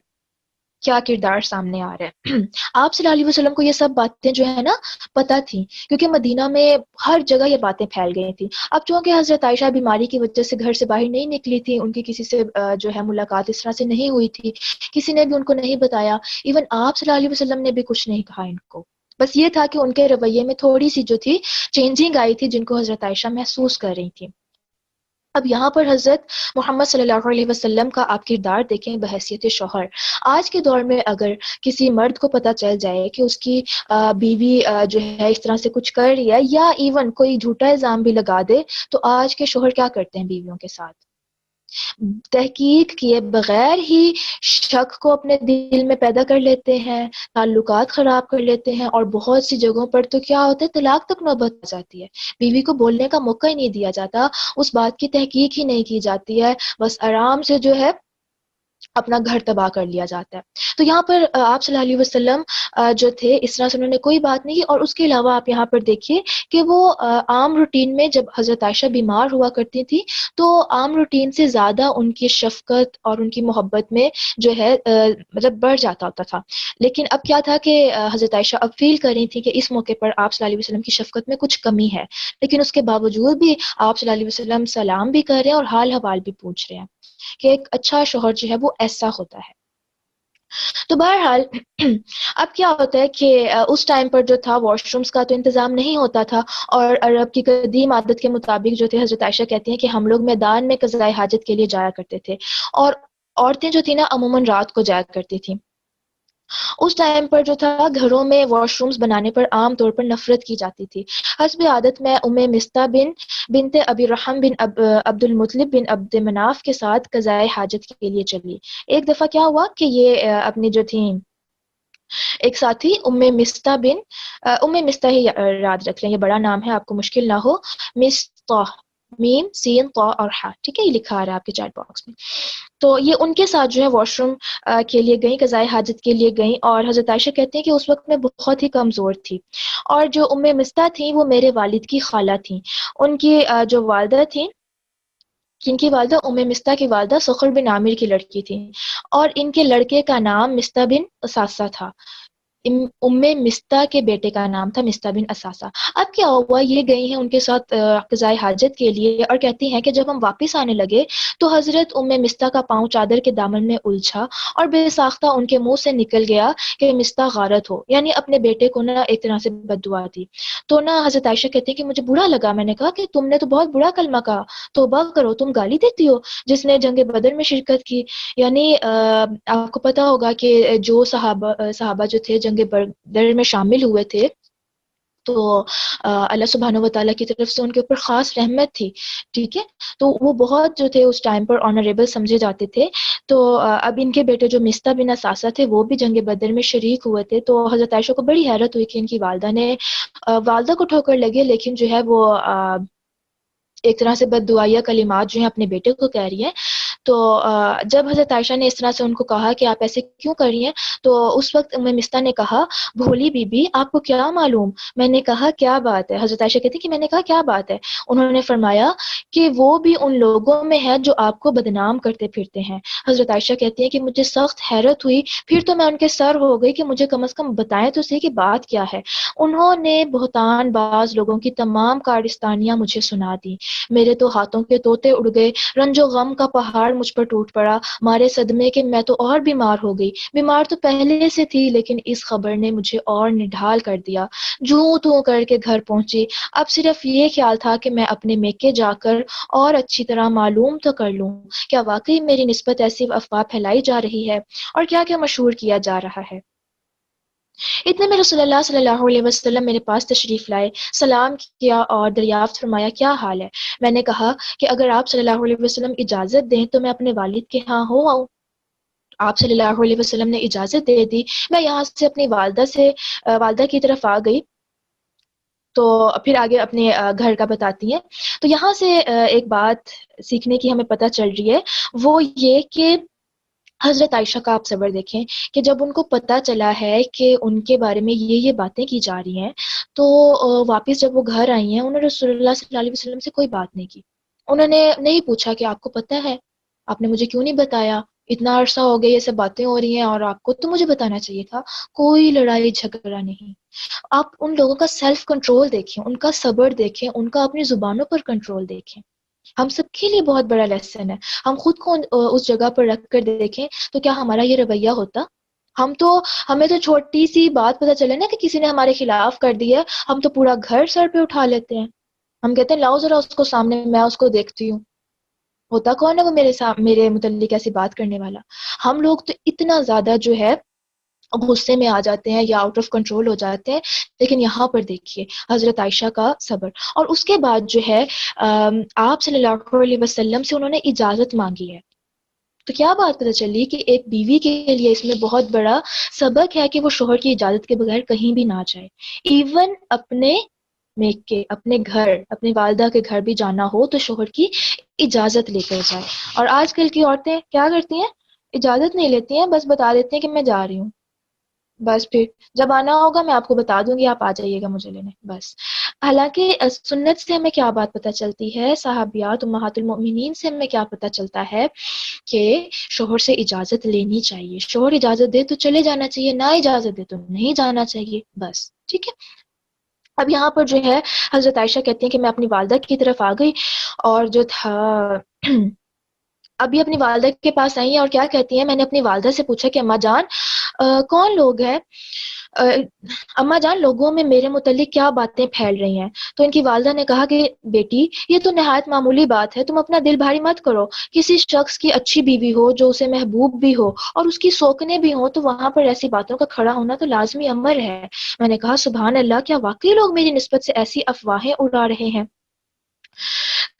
کیا کردار سامنے آ رہا ہے۔ آپ صلی اللہ علیہ وسلم کو یہ سب باتیں جو ہے نا پتہ تھیں، کیونکہ مدینہ میں ہر جگہ یہ باتیں پھیل گئی تھیں۔ اب چونکہ حضرت عائشہ بیماری کی وجہ سے گھر سے باہر نہیں نکلی تھی، ان کی کسی سے جو ہے ملاقات اس طرح سے نہیں ہوئی تھی، کسی نے بھی ان کو نہیں بتایا، ایون آپ صلی اللہ علیہ وسلم نے بھی کچھ نہیں کہا ان کو، بس یہ تھا کہ ان کے رویے میں تھوڑی سی جو تھی چینجنگ آئی تھی جن کو حضرت عائشہ محسوس کر رہی تھی۔ اب یہاں پر حضرت محمد صلی اللہ علیہ وسلم کا آپ کردار دیکھیں بحیثیت شوہر۔ آج کے دور میں اگر کسی مرد کو پتہ چل جائے کہ اس کی بیوی جو ہے اس طرح سے کچھ کر رہی ہے، یا ایون کوئی جھوٹا الزام بھی لگا دے، تو آج کے شوہر کیا کرتے ہیں بیویوں کے ساتھ؟ تحقیق کیے بغیر ہی شک کو اپنے دل میں پیدا کر لیتے ہیں، تعلقات خراب کر لیتے ہیں، اور بہت سی جگہوں پر تو کیا ہوتا ہے طلاق تک نوبت آ جاتی ہے، بیوی کو بولنے کا موقع ہی نہیں دیا جاتا، اس بات کی تحقیق ہی نہیں کی جاتی ہے، بس آرام سے جو ہے اپنا گھر تباہ کر لیا جاتا ہے۔ تو یہاں پر آپ صلی اللہ علیہ وسلم جو تھے اس طرح سے انہوں نے کوئی بات نہیں کی، اور اس کے علاوہ آپ یہاں پر دیکھیے کہ وہ عام روٹین میں جب حضرت عائشہ بیمار ہوا کرتی تھی تو عام روٹین سے زیادہ ان کی شفقت اور ان کی محبت میں جو ہے مطلب بڑھ جاتا ہوتا تھا۔ لیکن اب کیا تھا کہ حضرت عائشہ اب فیل کر رہی تھی کہ اس موقع پر آپ صلی اللہ علیہ وسلم کی شفقت میں کچھ کمی ہے، لیکن اس کے باوجود بھی آپ صلی اللہ علیہ وسلم سلام بھی کر رہے ہیں اور حال حوال بھی پوچھ رہے ہیں کہ ایک اچھا شوہر جو ہے وہ ایسا ہوتا ہے۔ تو بہرحال اب کیا ہوتا ہے کہ اس ٹائم پر جو تھا واش رومز کا تو انتظام نہیں ہوتا تھا، اور عرب کی قدیم عادت کے مطابق جو تھے حضرت عائشہ کہتی ہیں کہ ہم لوگ میدان میں قضائے حاجت کے لیے جایا کرتے تھے، اور عورتیں جو تھیں نا عموماً رات کو جایا کرتی تھیں۔ اس ٹائم پر جو تھا گھروں میں واش رومز بنانے پر عام طور پر نفرت کی جاتی تھی۔ حسب عادت میں مستہ بنت ابی رحم بن عبد المطلب بن عبد مناف کے ساتھ قضائے حاجت کے لیے چلی۔ ایک دفعہ کیا ہوا کہ یہ اپنی جو تھیں ایک ساتھی ام مستہ ہی یاد رکھ لیں، یہ بڑا نام ہے آپ کو مشکل نہ ہو، مستہ، میم سین طا اور ہا، ٹھیک ہے، یہ لکھا آ رہا ہے آپ کے چیٹ باکس میں۔ تو یہ ان کے ساتھ جو ہے واش روم کے لیے گئیں، قضائے حاجت کے لیے گئیں، اور حضرت عائشہ کہتے ہیں کہ اس وقت میں بہت ہی کمزور تھی، اور جو مستہ تھیں وہ میرے والد کی خالہ تھیں۔ ان کی جو والدہ تھیں، جن کی والدہ مستہ کی والدہ سخر بن عامر کی لڑکی تھی، اور ان کے لڑکے کا نام مستہ بن اساسہ تھا۔ مستہ کے بیٹے کا نام تھا مستہ بن اساسہ۔ اب کیا ہوا، یہ گئی ہیں ان کے ساتھ قضائے حاجت کے لیے، اور کہتی ہیں کہ جب ہم واپس آنے لگے تو حضرت مستہ کا پاؤں چادر کے دامن میں الجھا، اور بے ساختہ ان کے منہ سے نکل گیا کہ مستہ غارت ہو، یعنی اپنے بیٹے کو نا ایک طرح سے بد دعا دی۔ تو نا حضرت عائشہ کہتے ہیں کہ مجھے برا لگا، میں نے کہا کہ تم نے تو بہت برا کلمہ کہا، توبہ کرو، تم گالی دیتی ہو جس نے جنگ بدر میں شرکت کی۔ یعنی آپ کو پتا ہوگا کہ جو صحابہ جو تھے جنگ بدر میں شامل ہوئے تھے، تو اللہ سبحانہ و تعالیٰ کی طرف سے ان کے اوپر خاص رحمت تھی، ٹھیک ہے، تو وہ بہت جو تھے اس ٹائم پر آنریبل سمجھے جاتے تھے۔ تو اب ان کے بیٹے جو مستہ بن اساسہ تھے وہ بھی جنگ بدر میں شریک ہوئے تھے، تو حضرت عائشہ کو بڑی حیرت ہوئی کہ ان کی والدہ کو ٹھوکر لگے، لیکن جو ہے وہ ایک طرح سے بد دعائیہ کلمات جو ہیں اپنے بیٹے کو کہہ رہی ہیں۔ تو جب حضرت عائشہ نے اس طرح سے ان کو کہا کہ آپ ایسے کیوں کر رہی ہیں، تو اس وقت مستہ نے کہا، بھولی بی بی آپ کو کیا معلوم، میں نے کہا کیا بات ہے، حضرت عائشہ کہتی کہ میں نے کہا کیا بات ہے، انہوں نے فرمایا کہ وہ بھی ان لوگوں میں ہے جو آپ کو بدنام کرتے پھرتے ہیں۔ حضرت عائشہ کہتی ہیں کہ مجھے سخت حیرت ہوئی، پھر تو میں ان کے سر ہو گئی کہ مجھے کم از کم بتائیں تو صحیح کہ بات کیا ہے۔ انہوں نے بہتان باز لوگوں کی تمام کارستانیاں مجھے سنا دی، میرے تو ہاتھوں کے طوطے اڑ گئے، رنج و غم کا پہاڑ مجھ پر ٹوٹ پڑا، مارے صدمے کہ میں تو اور بیمار ہو گئی، بیمار تو پہلے سے تھی لیکن اس خبر نے مجھے اور نڈھال کر دیا، جوں توں کر کے گھر پہنچی، اب صرف یہ خیال تھا کہ میں اپنے میکے جا کر اور اچھی طرح معلوم تو کر لوں کیا واقعی میری نسبت ایسی افواہ پھیلائی جا رہی ہے اور کیا کیا مشہور کیا جا رہا ہے۔ اتنے میں رسول اللہ صلی اللہ علیہ وسلم میرے پاس تشریف لائے، سلام کیا اور دریافت فرمایا کیا حال ہے۔ میں نے کہا کہ اگر آپ صلی اللہ علیہ وسلم اجازت دیں تو میں اپنے والد کے ہاں ہو آؤں۔ آپ صلی اللہ علیہ وسلم نے اجازت دے دی، میں یہاں سے اپنی والدہ کی طرف آ گئی۔ تو پھر آگے اپنے گھر کا بتاتی ہیں۔ تو یہاں سے ایک بات سیکھنے کی ہمیں پتہ چل رہی ہے، وہ یہ کہ حضرت عائشہ کا آپ صبر دیکھیں کہ جب ان کو پتہ چلا ہے کہ ان کے بارے میں یہ باتیں کی جا رہی ہیں، تو واپس جب وہ گھر آئی ہیں انہوں نے رسول اللہ صلی اللہ علیہ وسلم سے کوئی بات نہیں کی، انہوں نے نہیں پوچھا کہ آپ کو پتہ ہے، آپ نے مجھے کیوں نہیں بتایا، اتنا عرصہ ہو گیا یہ سب باتیں ہو رہی ہیں اور آپ کو تو مجھے بتانا چاہیے تھا. کوئی لڑائی جھگڑا نہیں. آپ ان لوگوں کا سیلف کنٹرول دیکھیں، ان کا صبر دیکھیں، ان کا اپنی زبانوں پر کنٹرول دیکھیں. ہم سب کے لیے بہت بڑا لیسن ہے. ہم خود کو اس جگہ پر رکھ کر دیکھیں تو کیا ہمارا یہ رویہ ہوتا؟ ہمیں تو چھوٹی سی بات پتہ چلے نا کہ کسی نے ہمارے خلاف کر دی ہے، ہم تو پورا گھر سر پہ اٹھا لیتے ہیں. ہم کہتے ہیں لاؤ ذرا اس کو سامنے، میں اس کو دیکھتی ہوں. ہوتا کون ہے وہ میرے متعلق ایسی بات کرنے والا؟ ہم لوگ تو اتنا زیادہ جو ہے غصے میں آ جاتے ہیں یا آؤٹ آف کنٹرول ہو جاتے ہیں. لیکن یہاں پر دیکھیے حضرت عائشہ کا صبر. اور اس کے بعد جو ہے آپ صلی اللہ علیہ وسلم سے انہوں نے اجازت مانگی ہے. تو کیا بات پتہ چلی کہ ایک بیوی کے لیے اس میں بہت بڑا سبق ہے کہ وہ شوہر کی اجازت کے بغیر کہیں بھی نہ جائے. ایون اپنے میکے، اپنے گھر، اپنی والدہ کے گھر بھی جانا ہو تو شوہر کی اجازت لے کر جائے. اور آج کل کی عورتیں کیا کرتی ہیں؟ اجازت نہیں لیتی ہیں، بس بتا دیتی ہیں کہ میں جا رہی ہوں، بس پھر جب آنا ہوگا میں آپ کو بتا دوں گی، آپ آ جائیے گا مجھے لینے، بس. حالانکہ سنت سے ہمیں کیا بات پتہ چلتی ہے، صحابیات امہات المؤمنین سے ہمیں کیا پتہ چلتا ہے کہ شوہر سے اجازت لینی چاہیے. شوہر اجازت دے تو چلے جانا چاہیے، نہ اجازت دے تو نہیں جانا چاہیے، بس. ٹھیک ہے. اب یہاں پر جو ہے حضرت عائشہ کہتی ہیں کہ میں اپنی والدہ کی طرف آ گئی اور جو تھا ابھی اپنی والدہ کے پاس آئی ہیں اور کیا کہتی ہیں، میں نے اپنی والدہ سے پوچھا کہ اماں جان کون لوگ ہیں، اماں جان لوگوں میں میرے متعلق کیا باتیں پھیل رہی ہیں. تو ان کی والدہ نے کہا کہ بیٹی یہ تو نہایت معمولی بات ہے، تم اپنا دل بھاری مت کرو. کسی شخص کی اچھی بیوی ہو جو اسے محبوب بھی ہو اور اس کی سوکنے بھی ہوں تو وہاں پر ایسی باتوں کا کھڑا ہونا تو لازمی امر ہے. میں نے کہا سبحان اللہ، کیا واقعی لوگ میری نسبت سے ایسی افواہیں اڑا رہے ہیں؟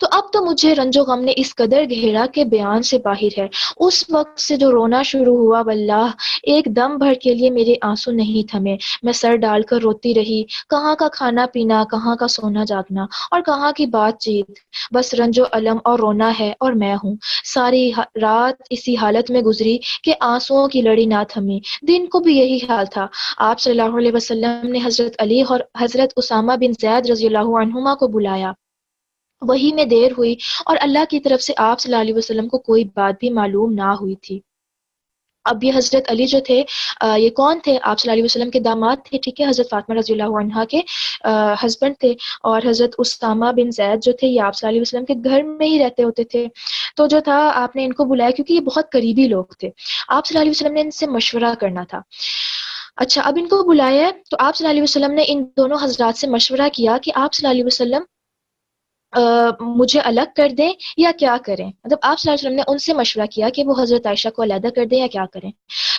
تو اب تو مجھے رنج و غم نے اس قدر گھیرا کہ بیان سے باہر ہے. اس وقت سے جو رونا شروع ہوا واللہ ایک دم بھر کے لیے میرے آنسو نہیں تھمے. میں سر ڈال کر روتی رہی. کہاں کا کھانا پینا، کہاں کا سونا جاگنا اور کہاں کی بات چیت، بس رنج و الم اور رونا ہے اور میں ہوں. ساری رات اسی حالت میں گزری کہ آنسوؤں کی لڑی نہ تھمی. دن کو بھی یہی حال تھا. آپ صلی اللہ علیہ وسلم نے حضرت علی اور حضرت اسامہ بن زید رضی اللہ عنہما کو بلایا. وہی میں دیر ہوئی اور اللہ کی طرف سے آپ صلی اللہ علیہ وسلم کو کوئی بات بھی معلوم نہ ہوئی تھی. اب یہ حضرت علی جو تھے یہ کون تھے؟ آپ صلی اللہ علیہ وسلم کے داماد تھے. ٹھیک ہے، حضرت فاطمہ رضی اللہ عنہا کے ہسبینڈ تھے. اور حضرت اسامہ بن زید جو تھے یہ آپ صلی اللہ علیہ وسلم کے گھر میں ہی رہتے ہوتے تھے. تو جو تھا آپ نے ان کو بلایا کیونکہ یہ بہت قریبی لوگ تھے. آپ صلی اللہ علیہ وسلم نے ان سے مشورہ کرنا تھا. اچھا، اب ان کو بلایا ہے تو آپ صلی اللہ علیہ وسلم نے ان دونوں حضرات سے مشورہ کیا کہ آپ صلی اللہ علیہ وسلم مجھے الگ کر دیں یا کیا کریں. مطلب آپ صلی اللہ علیہ وسلم نے ان سے مشورہ کیا کہ وہ حضرت عائشہ کو علیحدہ کر دیں یا کیا کریں.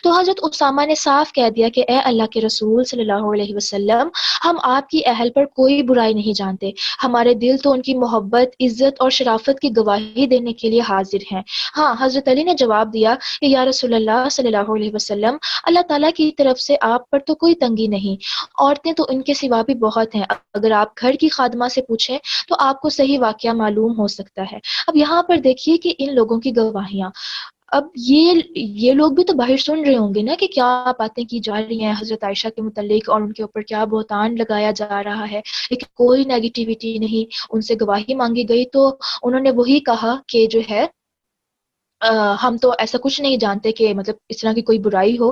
تو حضرت اسامہ نے صاف کہہ دیا کہ اے اللہ کے رسول صلی اللہ علیہ وسلم، ہم آپ کی اہل پر کوئی برائی نہیں جانتے. ہمارے دل تو ان کی محبت، عزت اور شرافت کی گواہی دینے کے لیے حاضر ہیں. ہاں، حضرت علی نے جواب دیا کہ یا رسول اللہ صلی اللہ علیہ وسلم، اللہ تعالیٰ کی طرف سے آپ پر تو کوئی تنگی نہیں. عورتیں تو ان کے سوا بھی بہت ہیں. اگر آپ گھر کی خادمہ سے پوچھیں تو آپ کو صحیح واقعہ معلوم ہو سکتا ہے. اب یہاں پر دیکھیے کہ ان لوگوں کی گواہیاں، اب یہ لوگ بھی تو باہر سن رہے ہوں گے نا کہ کیا باتیں کی جا رہی ہیں حضرت عائشہ کے متعلق اور ان کے اوپر کیا بہتان لگایا جا رہا ہے. لیکن کوئی نیگیٹیوٹی نہیں. ان سے گواہی مانگی گئی تو انہوں نے وہی کہا کہ جو ہے ہم تو ایسا کچھ نہیں جانتے کہ مطلب اس طرح کی کوئی برائی ہو.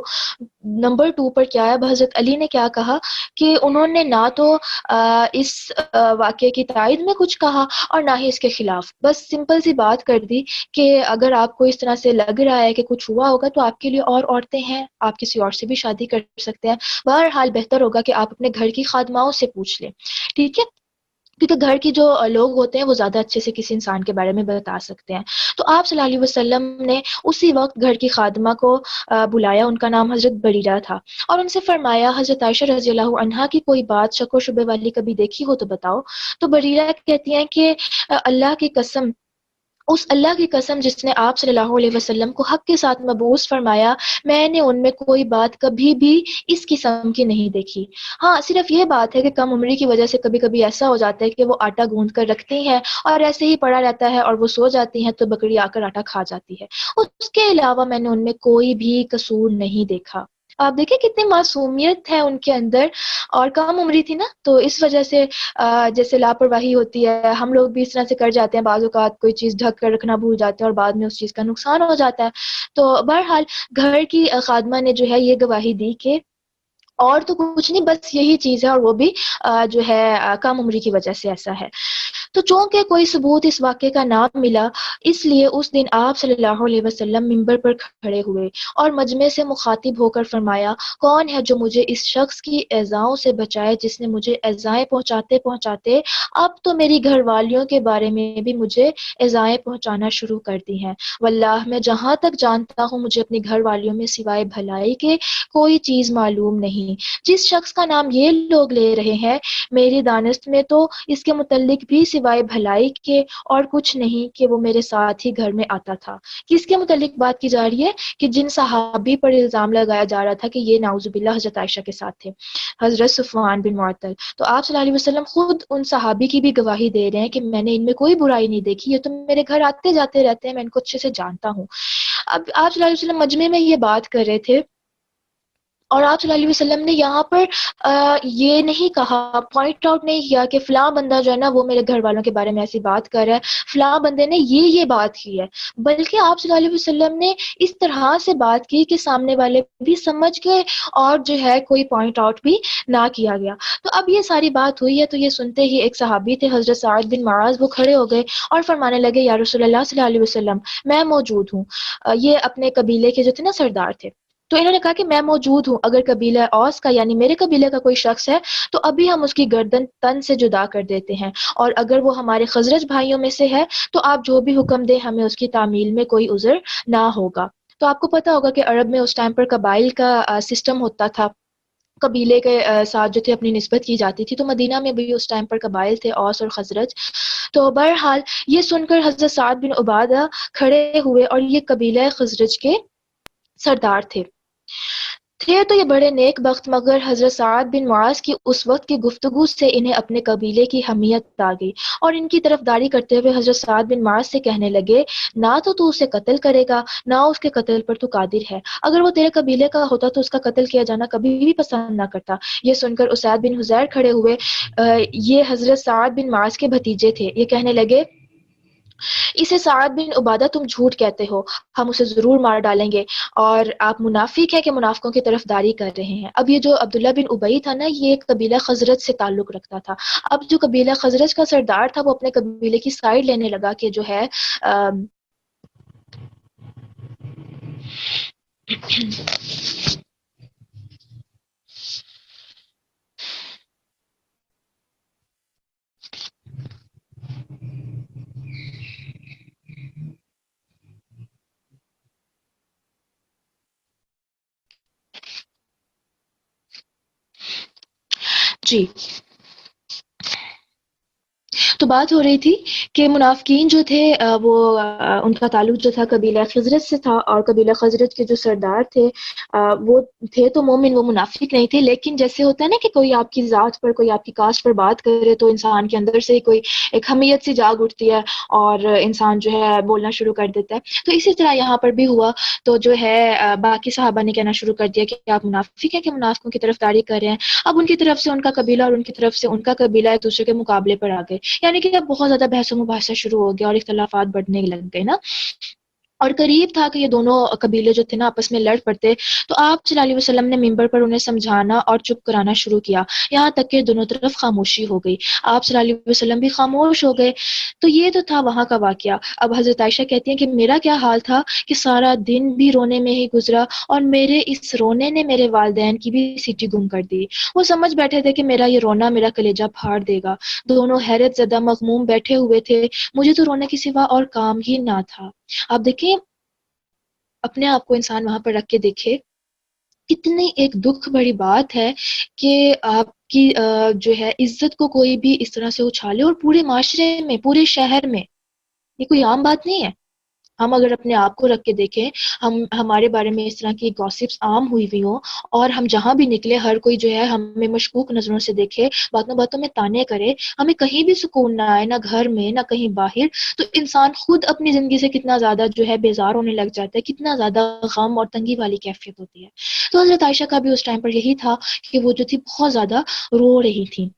نمبر 2 پر کیا ہے، حضرت علی نے کیا کہا کہ انہوں نے نہ تو اس واقعے کی تائید میں کچھ کہا اور نہ ہی اس کے خلاف. بس سمپل سی بات کر دی کہ اگر آپ کو اس طرح سے لگ رہا ہے کہ کچھ ہوا ہوگا تو آپ کے لیے اور عورتیں ہیں، آپ کسی اور سے بھی شادی کر سکتے ہیں. بہرحال بہتر ہوگا کہ آپ اپنے گھر کی خادماؤں سے پوچھ لیں. ٹھیک ہے، کیونکہ گھر کی جو لوگ ہوتے ہیں وہ زیادہ اچھے سے کسی انسان کے بارے میں بتا سکتے ہیں. تو آپ صلی اللہ علیہ وسلم نے اسی وقت گھر کی خادمہ کو بلایا. ان کا نام حضرت بریرہ تھا اور ان سے فرمایا حضرت عائشہ رضی اللہ عنہا کی کوئی بات شک و شبے والی کبھی دیکھی ہو تو بتاؤ. تو بریرہ کہتی ہیں کہ اللہ کی قسم، اس اللہ کی قسم جس نے آپ صلی اللہ علیہ وسلم کو حق کے ساتھ مبعوث فرمایا، میں نے ان میں کوئی بات کبھی بھی اس قسم کی نہیں دیکھی. ہاں، صرف یہ بات ہے کہ کم عمری کی وجہ سے کبھی کبھی ایسا ہو جاتا ہے کہ وہ آٹا گوندھ کر رکھتی ہیں اور ایسے ہی پڑا رہتا ہے اور وہ سو جاتی ہیں تو بکری آ کر آٹا کھا جاتی ہے. اس کے علاوہ میں نے ان میں کوئی بھی قصور نہیں دیکھا. آپ دیکھیں کتنی معصومیت ہے ان کے اندر، اور کم عمری تھی نا، تو اس وجہ سے جیسے لاپرواہی ہوتی ہے، ہم لوگ بھی اس طرح سے کر جاتے ہیں بعض اوقات، کوئی چیز ڈھک کر رکھنا بھول جاتے ہیں اور بعد میں اس چیز کا نقصان ہو جاتا ہے. تو بہرحال گھر کی خادمہ نے جو ہے یہ گواہی دی کہ اور تو کچھ نہیں، بس یہی چیز ہے، اور وہ بھی جو ہے کم عمری کی وجہ سے ایسا ہے. تو چونکہ کوئی ثبوت اس واقعے کا نہ ملا، اس لیے اس دن آپ صلی اللہ علیہ وسلم منبر پر کھڑے ہوئے اور مجمع سے مخاطب ہو کر فرمایا، کون ہے جو مجھے اس شخص کی ایذاؤں سے بچائے جس نے مجھے ایذائیں پہنچاتے پہنچاتے اب تو میری گھر والیوں کے بارے میں بھی مجھے ایذائیں پہنچانا شروع کر دی ہیں. واللہ میں جہاں تک جانتا ہوں مجھے اپنی گھر والیوں میں سوائے بھلائی کے کوئی چیز معلوم نہیں. جس شخص کا نام یہ لوگ لے رہے ہیں میری دانست میں تو اس کے متعلق بھی سوائے بھلائی کے اور کچھ نہیں کہ وہ میرے ساتھ ہی گھر میں آتا تھا. کس کے متعلق بات کی جا رہی ہے؟ کہ جن صحابی پر الزام لگایا جا رہا تھا کہ یہ نعوذ باللہ حضرت عائشہ کے ساتھ تھے، حضرت صفوان بن معطل. تو آپ صلی اللہ علیہ وسلم خود ان صحابی کی بھی گواہی دے رہے ہیں کہ میں نے ان میں کوئی برائی نہیں دیکھی، یہ تو میرے گھر آتے جاتے رہتے ہیں، میں ان کو اچھے سے جانتا ہوں. اب آپ صلی اللہ علیہ وسلم مجمع میں یہ بات کر رہے تھے، اور آپ صلی اللہ علیہ وسلم نے یہاں پر یہ نہیں کہا، پوائنٹ آؤٹ نہیں کیا کہ فلاں بندہ جو ہے نا وہ میرے گھر والوں کے بارے میں ایسی بات کر رہا ہے، فلاں بندے نے یہ بات کی ہے، بلکہ آپ صلی اللہ علیہ وسلم نے اس طرح سے بات کی کہ سامنے والے بھی سمجھ گئے اور جو ہے کوئی پوائنٹ آؤٹ بھی نہ کیا گیا. تو اب یہ ساری بات ہوئی ہے، تو یہ سنتے ہی ایک صحابی تھے حضرت سعد بن معاذ، وہ کھڑے ہو گئے اور فرمانے لگے، یا رسول اللہ صلی اللہ علیہ وسلم میں موجود ہوں. یہ اپنے قبیلے کے جو تھے نا سردار تھے، تو انہوں نے کہا کہ میں موجود ہوں، اگر قبیلہ اوس کا یعنی میرے قبیلے کا کوئی شخص ہے تو ابھی ہم اس کی گردن تن سے جدا کر دیتے ہیں، اور اگر وہ ہمارے خزرج بھائیوں میں سے ہے تو آپ جو بھی حکم دیں ہمیں اس کی تعمیل میں کوئی عذر نہ ہوگا. تو آپ کو پتا ہوگا کہ عرب میں اس ٹائم پر قبائل کا سسٹم ہوتا تھا، قبیلے کے ساتھ جو تھے اپنی نسبت کی جاتی تھی. تو مدینہ میں بھی اس ٹائم پر قبائل تھے، اوس اور خزرج. تو بہرحال یہ سن کر حضرت سعد بن عبادہ کھڑے ہوئے، اور یہ قبیلہ خزرج کے سردار تھے تو یہ بڑے نیک بخت، مگر حضرت سعد بن معاذ کی اس وقت کی گفتگو سے انہیں اپنے قبیلے کی حمیت آ گئی، اور ان کی طرف داری کرتے ہوئے حضرت سعد بن معاذ سے کہنے لگے، نہ تو اسے قتل کرے گا، نہ اس کے قتل پر تو قادر ہے، اگر وہ تیرے قبیلے کا ہوتا تو اس کا قتل کیا جانا کبھی بھی پسند نہ کرتا. یہ سن کر اسید بن حذیر کھڑے ہوئے، یہ حضرت سعد بن معاذ کے بھتیجے تھے. یہ کہنے لگے، اسے سعد بن عبادہ تم جھوٹ کہتے ہو، ہم اسے ضرور مار ڈالیں گے، اور آپ منافق ہیں کہ منافقوں کی طرف داری کر رہے ہیں. اب یہ جو عبداللہ بن ابی تھا نا، یہ ایک قبیلہ خزرج سے تعلق رکھتا تھا. اب جو قبیلہ خزرج کا سردار تھا وہ اپنے قبیلے کی سائڈ لینے لگا کہ جو ہے جی. تو بات ہو رہی تھی کہ منافقین جو تھے وہ ان کا تعلق جو تھا قبیلہ خزرج سے تھا، اور قبیلہ خزرج کے جو سردار تھے وہ تھے تو مومن، وہ منافق نہیں تھے. لیکن جیسے ہوتا ہے نا کہ کوئی آپ کی ذات پر، کوئی آپ کی کاسٹ پر بات کرے تو انسان کے اندر سے کوئی ایک حمیت سی جاگ اٹھتی ہے اور انسان جو ہے بولنا شروع کر دیتا ہے. تو اسی طرح یہاں پر بھی ہوا. تو جو ہے باقی صحابہ نے کہنا شروع کر دیا کہ آپ منافق ہیں کہ منافقوں کی طرف داری کر رہے ہیں. اب ان کی طرف سے ان کا قبیلہ اور ان کی طرف سے ان کا قبیلہ ایک دوسرے کے مقابلے پر آ گئے، یعنی کہ اب بہت زیادہ بحث و مباحثہ شروع ہو گیا اور اختلافات بڑھنے لگ گئے نا. اور قریب تھا کہ یہ دونوں قبیلے جو تھے نا آپس میں لڑ پڑتے. تو آپ صلی اللہ علیہ وسلم نے منبر پر انہیں سمجھانا اور چپ کرانا شروع کیا، یہاں تک کہ دونوں طرف خاموشی ہو گئی. آپ صلی اللہ علیہ وسلم بھی خاموش ہو گئے. تو یہ تو تھا وہاں کا واقعہ. اب حضرت عائشہ کہتی ہیں کہ میرا کیا حال تھا کہ سارا دن بھی رونے میں ہی گزرا، اور میرے اس رونے نے میرے والدین کی بھی سیٹی گم کر دی. وہ سمجھ بیٹھے تھے کہ میرا یہ رونا میرا کلیجہ پھاڑ دے گا. دونوں حیرت زدہ مغموم بیٹھے ہوئے تھے. مجھے تو رونے کے سوا اور کام ہی نہ تھا. آپ دیکھیں، اپنے آپ کو انسان وہاں پر رکھ کے دیکھے، کتنی ایک دکھ بڑی بات ہے کہ آپ کی جو ہے عزت کو کوئی بھی اس طرح سے اچھالے، اور پورے معاشرے میں، پورے شہر میں. یہ کوئی عام بات نہیں ہے. ہم اگر اپنے آپ کو رکھ کے دیکھیں، ہمارے بارے میں اس طرح کی گاسپس عام ہوئی ہوئی ہوں، اور ہم جہاں بھی نکلے ہر کوئی جو ہے ہمیں مشکوک نظروں سے دیکھے، باتوں باتوں میں تانے کرے، ہمیں کہیں بھی سکون نہ آئے، نہ گھر میں نہ کہیں باہر، تو انسان خود اپنی زندگی سے کتنا زیادہ جو ہے بیزار ہونے لگ جاتا ہے، کتنا زیادہ غم اور تنگی والی کیفیت ہوتی ہے۔ تو حضرت عائشہ کا بھی اس ٹائم پر یہی تھا کہ وہ جو تھی بہت زیادہ رو رہی تھی،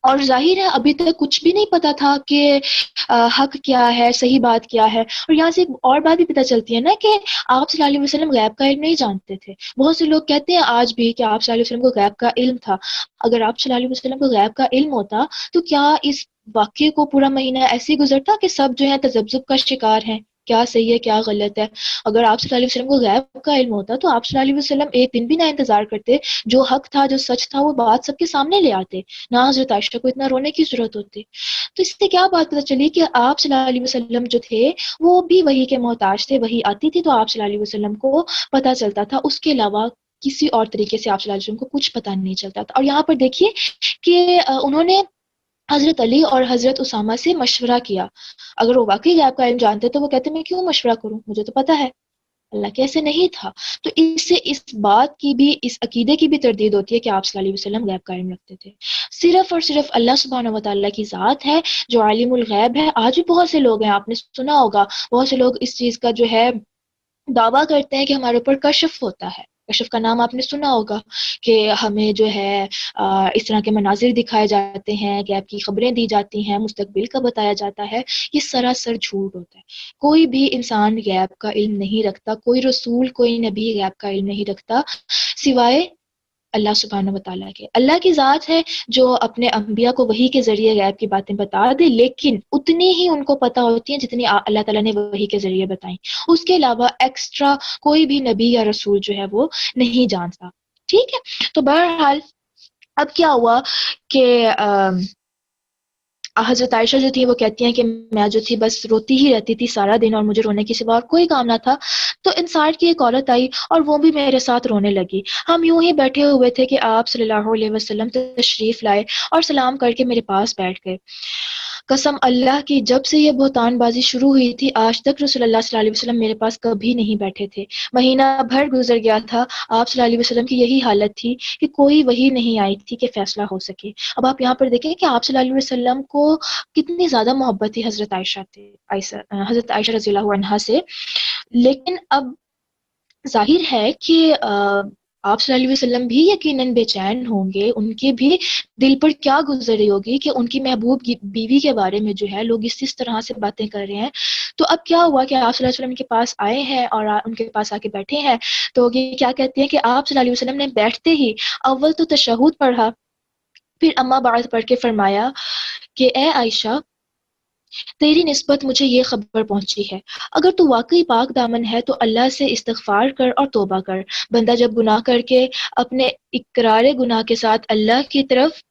اور ظاہر ہے ابھی تک کچھ بھی نہیں پتا تھا کہ حق کیا ہے، صحیح بات کیا ہے۔ اور یہاں سے ایک اور بات بھی پتہ چلتی ہے نا کہ آپ صلی اللہ علیہ وسلم غیب کا علم نہیں جانتے تھے۔ بہت سے لوگ کہتے ہیں آج بھی کہ آپ صلی اللہ علیہ وسلم کو غیب کا علم تھا۔ اگر آپ صلی اللہ علیہ وسلم کو غیب کا علم ہوتا تو کیا اس واقعے کو پورا مہینہ ایسے ہی گزرتا کہ سب جو ہے تذبذب کا شکار ہیں، کیا صحیح ہے کیا غلط ہے؟ اگر آپ صلی اللہ علیہ وسلم کو غیب کا علم ہوتا تو آپ صلی اللہ علیہ وسلم ایک دن بھی نہ انتظار کرتے، جو حق تھا جو سچ تھا وہ بات سب کے سامنے لے آتے، نہ حضرت عائشہ کو اتنا رونے کی ضرورت ہوتی۔ تو اس سے کیا بات پتہ چلی کہ آپ صلی اللہ علیہ وسلم جو تھے وہ بھی وحی کے محتاج تھے، وحی آتی تھی تو آپ صلی اللہ علیہ وسلم کو پتہ چلتا تھا، اس کے علاوہ کسی اور طریقے سے آپ صلی اللہ علیہ وسلم کو کچھ پتہ نہیں چلتا تھا۔ اور یہاں پر دیکھیے کہ انہوں نے حضرت علی اور حضرت اسامہ سے مشورہ کیا۔ اگر وہ واقعی غیب کا علم جانتے تو وہ کہتے میں کیوں مشورہ کروں، مجھے تو پتہ ہے۔ اللہ کے ایسے نہیں تھا۔ تو اس سے اس بات کی بھی، اس عقیدے کی بھی تردید ہوتی ہے کہ آپ صلی اللہ علیہ وسلم غیب کا علم رکھتے تھے۔ صرف اور صرف اللہ سبحانہ و تعالیٰ کی ذات ہے جو عالم الغیب ہے۔ آج بھی بہت سے لوگ ہیں، آپ نے سنا ہوگا، بہت سے لوگ اس چیز کا جو ہے دعویٰ کرتے ہیں کہ ہمارے اوپر کشف ہوتا ہے۔ کشف کا نام آپ نے سنا ہوگا کہ ہمیں جو ہے اس طرح کے مناظر دکھائے جاتے ہیں، غیب کی خبریں دی جاتی ہیں، مستقبل کا بتایا جاتا ہے۔ یہ سراسر جھوٹ ہوتا ہے۔ کوئی بھی انسان غیب کا علم نہیں رکھتا، کوئی رسول کوئی نبی غیب کا علم نہیں رکھتا سوائے اللہ سبحانہ و تعالیٰ کے۔ اللہ کی ذات ہے جو اپنے انبیاء کو وحی کے ذریعے غیب کی باتیں بتا دے، لیکن اتنی ہی ان کو پتہ ہوتی ہیں جتنی اللہ تعالیٰ نے وحی کے ذریعے بتائیں۔ اس کے علاوہ ایکسٹرا کوئی بھی نبی یا رسول جو ہے وہ نہیں جانتا۔ ٹھیک ہے، تو بہرحال اب کیا ہوا کہ حضرت عائشہ جو تھی وہ کہتی ہیں کہ میں جو تھی بس روتی ہی رہتی تھی سارا دن، اور مجھے رونے کے سوا اور کوئی کام نہ تھا۔ تو انصار کی ایک عورت آئی اور وہ بھی میرے ساتھ رونے لگی۔ ہم یوں ہی بیٹھے ہوئے تھے کہ آپ صلی اللہ علیہ وسلم تشریف لائے اور سلام کر کے میرے پاس بیٹھ گئے۔ قسم اللہ کی جب سے یہ بہتان بازی شروع ہوئی تھی آج تک رسول اللہ صلی اللہ علیہ وسلم میرے پاس کبھی نہیں بیٹھے تھے۔ مہینہ بھر گزر گیا تھا، آپ صلی اللہ علیہ وسلم کی یہی حالت تھی کہ کوئی وحی نہیں آئی تھی کہ فیصلہ ہو سکے۔ اب آپ یہاں پر دیکھیں کہ آپ صلی اللہ علیہ وسلم کو کتنی زیادہ محبت تھی حضرت عائشہ رضی اللہ عنہا سے۔ لیکن اب ظاہر ہے کہ آپ صلی اللہ علیہ وسلم بھی یقیناً بے چین ہوں گے، ان کے بھی دل پر کیا گزر رہی ہوگی کہ ان کی محبوب بیوی کے بارے میں جو ہے لوگ اس طرح سے باتیں کر رہے ہیں۔ تو اب کیا ہوا کہ آپ صلی اللہ علیہ وسلم کے پاس آئے ہیں اور ان کے پاس آ کے بیٹھے ہیں، تو یہ کیا کہتے ہیں کہ آپ صلی اللہ علیہ وسلم نے بیٹھتے ہی اول تو تشہد پڑھا، پھر اما بعد پڑھ کے فرمایا کہ اے عائشہ، تیری نسبت مجھے یہ خبر پہنچی ہے، اگر تو واقعی پاک دامن ہے تو اللہ سے استغفار کر اور توبہ کر۔ بندہ جب گناہ کر کے اپنے اقرار گناہ کے ساتھ اللہ کی طرف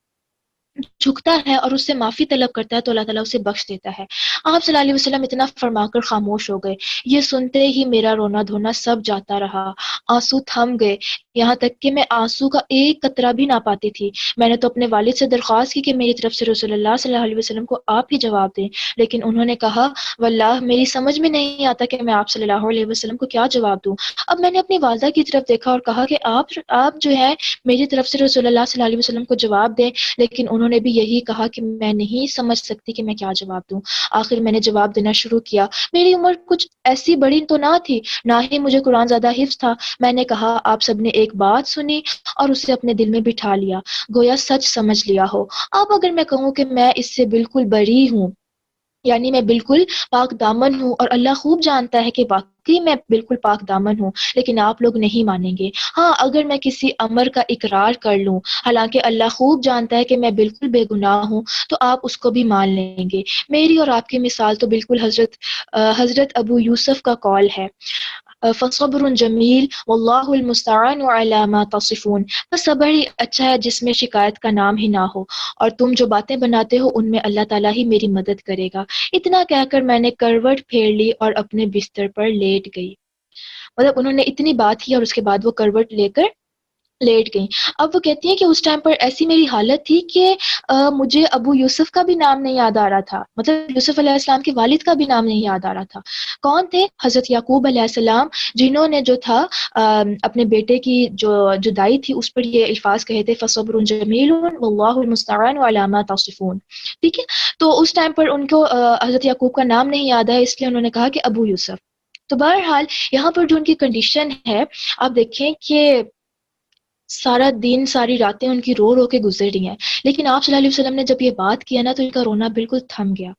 جھکتا ہے اور اس سے معافی طلب کرتا ہے تو اللہ تعالیٰ اسے بخش دیتا ہے۔ آپ صلی اللہ علیہ وسلم اتنا فرما کر خاموش ہو گئے۔ یہ سنتے ہی میرا رونا دھونا سب جاتا رہا، آنسو تھم گئے، یہاں تک کہ میں آنسو کا ایک قطرہ بھی نہ پاتی تھی۔ میں نے تو اپنے والد سے درخواست کی کہ میری طرف سے رسول اللہ صلی اللہ علیہ وسلم کو آپ ہی جواب دیں، لیکن انہوں نے کہا واللہ میری سمجھ میں نہیں آتا کہ میں آپ صلی اللہ علیہ وسلم کو کیا جواب دوں۔ اب میں نے اپنی والدہ کی طرف دیکھا اور کہا کہ آپ جو ہے میری طرف سے رسول اللہ صلی اللہ علیہ وسلم کو جواب دیں، لیکن انہوں نے بھی یہی کہا کہ میں نہیں سمجھ سکتی کہ میں کیا جواب دوں۔ آخر میں نے جواب دینا شروع کیا۔ میری عمر کچھ ایسی بڑی تو نہ تھی، نہ ہی مجھے قرآن زیادہ حفظ تھا۔ میں نے کہا آپ سب نے ایک بات سنی اور اسے اپنے دل میں بٹھا لیا، گویا سچ سمجھ لیا ہو۔ اب اگر میں کہوں کہ میں اس سے بالکل بری ہوں، یعنی میں بالکل پاک دامن ہوں، اور اللہ خوب جانتا ہے کہ واقعی میں بالکل پاک دامن ہوں، لیکن آپ لوگ نہیں مانیں گے۔ ہاں اگر میں کسی امر کا اقرار کر لوں حالانکہ اللہ خوب جانتا ہے کہ میں بالکل بے گناہ ہوں تو آپ اس کو بھی مان لیں گے۔ میری اور آپ کی مثال تو بالکل حضرت ابو یوسف کا قول ہے، فصبر جمیل واللہ المستعان علی ما تصفون، بس صبر ہی اچھا ہے جس میں شکایت کا نام ہی نہ ہو، اور تم جو باتیں بناتے ہو ان میں اللہ تعالیٰ ہی میری مدد کرے گا۔ اتنا کہہ کر میں نے کروٹ پھیر لی اور اپنے بستر پر لیٹ گئی۔ مطلب انہوں نے اتنی بات کی اور اس کے بعد وہ کروٹ لے کر لیٹ گئیں. اب وہ کہتی ہیں کہ اس ٹائم پر ایسی میری حالت تھی کہ مجھے ابو یوسف کا بھی نام نہیں یاد آ رہا تھا، مطلب یوسف علیہ السلام کے والد کا بھی نام نہیں یاد آ رہا تھا. کون تھے؟ حضرت یعقوب علیہ السلام، جنہوں نے جو تھا اپنے بیٹے کی جو جدائی تھی اس پر یہ الفاظ کہے تھے فصبر جمیل واللہ المستعان علی ما تصفون. ٹھیک ہے، تو اس ٹائم پر ان کو حضرت یعقوب کا نام نہیں یاد ہے، اس لیے انہوں نے کہا کہ ابو یوسف. تو بہرحال یہاں پر جو ان کی کنڈیشن ہے، آپ دیکھیں کہ سارا دن ساری راتیں ان کی رو رو کے گزر رہی ہیں، لیکن آپ صلی اللہ علیہ وسلم نے جب یہ بات کیا نا تو ان کا رونا بالکل تھم گیا.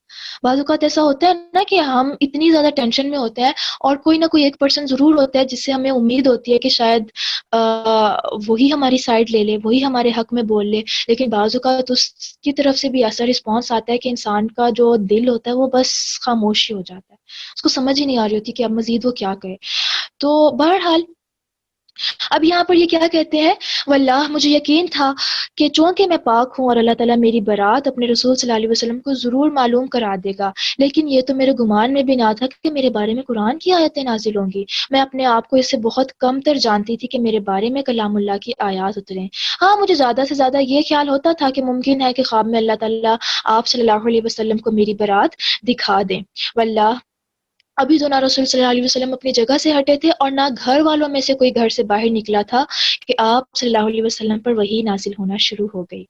بعض اوقات ایسا ہوتا ہے نا کہ ہم اتنی زیادہ ٹینشن میں ہوتے ہیں اور کوئی نہ کوئی ایک پرسن ضرور ہوتا ہے جس سے ہمیں امید ہوتی ہے کہ شاید وہی ہماری سائڈ لے لے، وہی ہمارے حق میں بول لے، لیکن بعض اوقات اس کی طرف سے بھی ایسا رسپانس آتا ہے کہ انسان کا جو دل ہوتا ہے وہ بس خاموشی ہو جاتا ہے، اس کو سمجھ ہی نہیں آ رہی ہوتی کہ اب مزید وہ کیا کہے. تو بہرحال اب یہاں پر یہ کیا کہتے ہیں، واللہ مجھے یقین تھا کہ چونکہ میں پاک ہوں اور اللہ تعالیٰ میری برات اپنے رسول صلی اللہ علیہ وسلم کو ضرور معلوم کرا دے گا، لیکن یہ تو میرے گمان میں بھی نہ تھا کہ میرے بارے میں قرآن کی آیتیں نازل ہوں گی. میں اپنے آپ کو اس سے بہت کم تر جانتی تھی کہ میرے بارے میں کلام اللہ کی آیات اتریں. ہاں مجھے زیادہ سے زیادہ یہ خیال ہوتا تھا کہ ممکن ہے کہ خواب میں اللہ تعالیٰ آپ صلی اللہ علیہ وسلم کو میری برات دکھا دیں. واللہ ابھی تو نہ رسول صلی اللہ علیہ وسلم اپنی جگہ سے ہٹے تھے اور نہ گھر والوں میں سے کوئی گھر سے باہر نکلا تھا کہ آپ صلی اللہ علیہ وسلم پر وحی نازل ہونا شروع ہو گئی.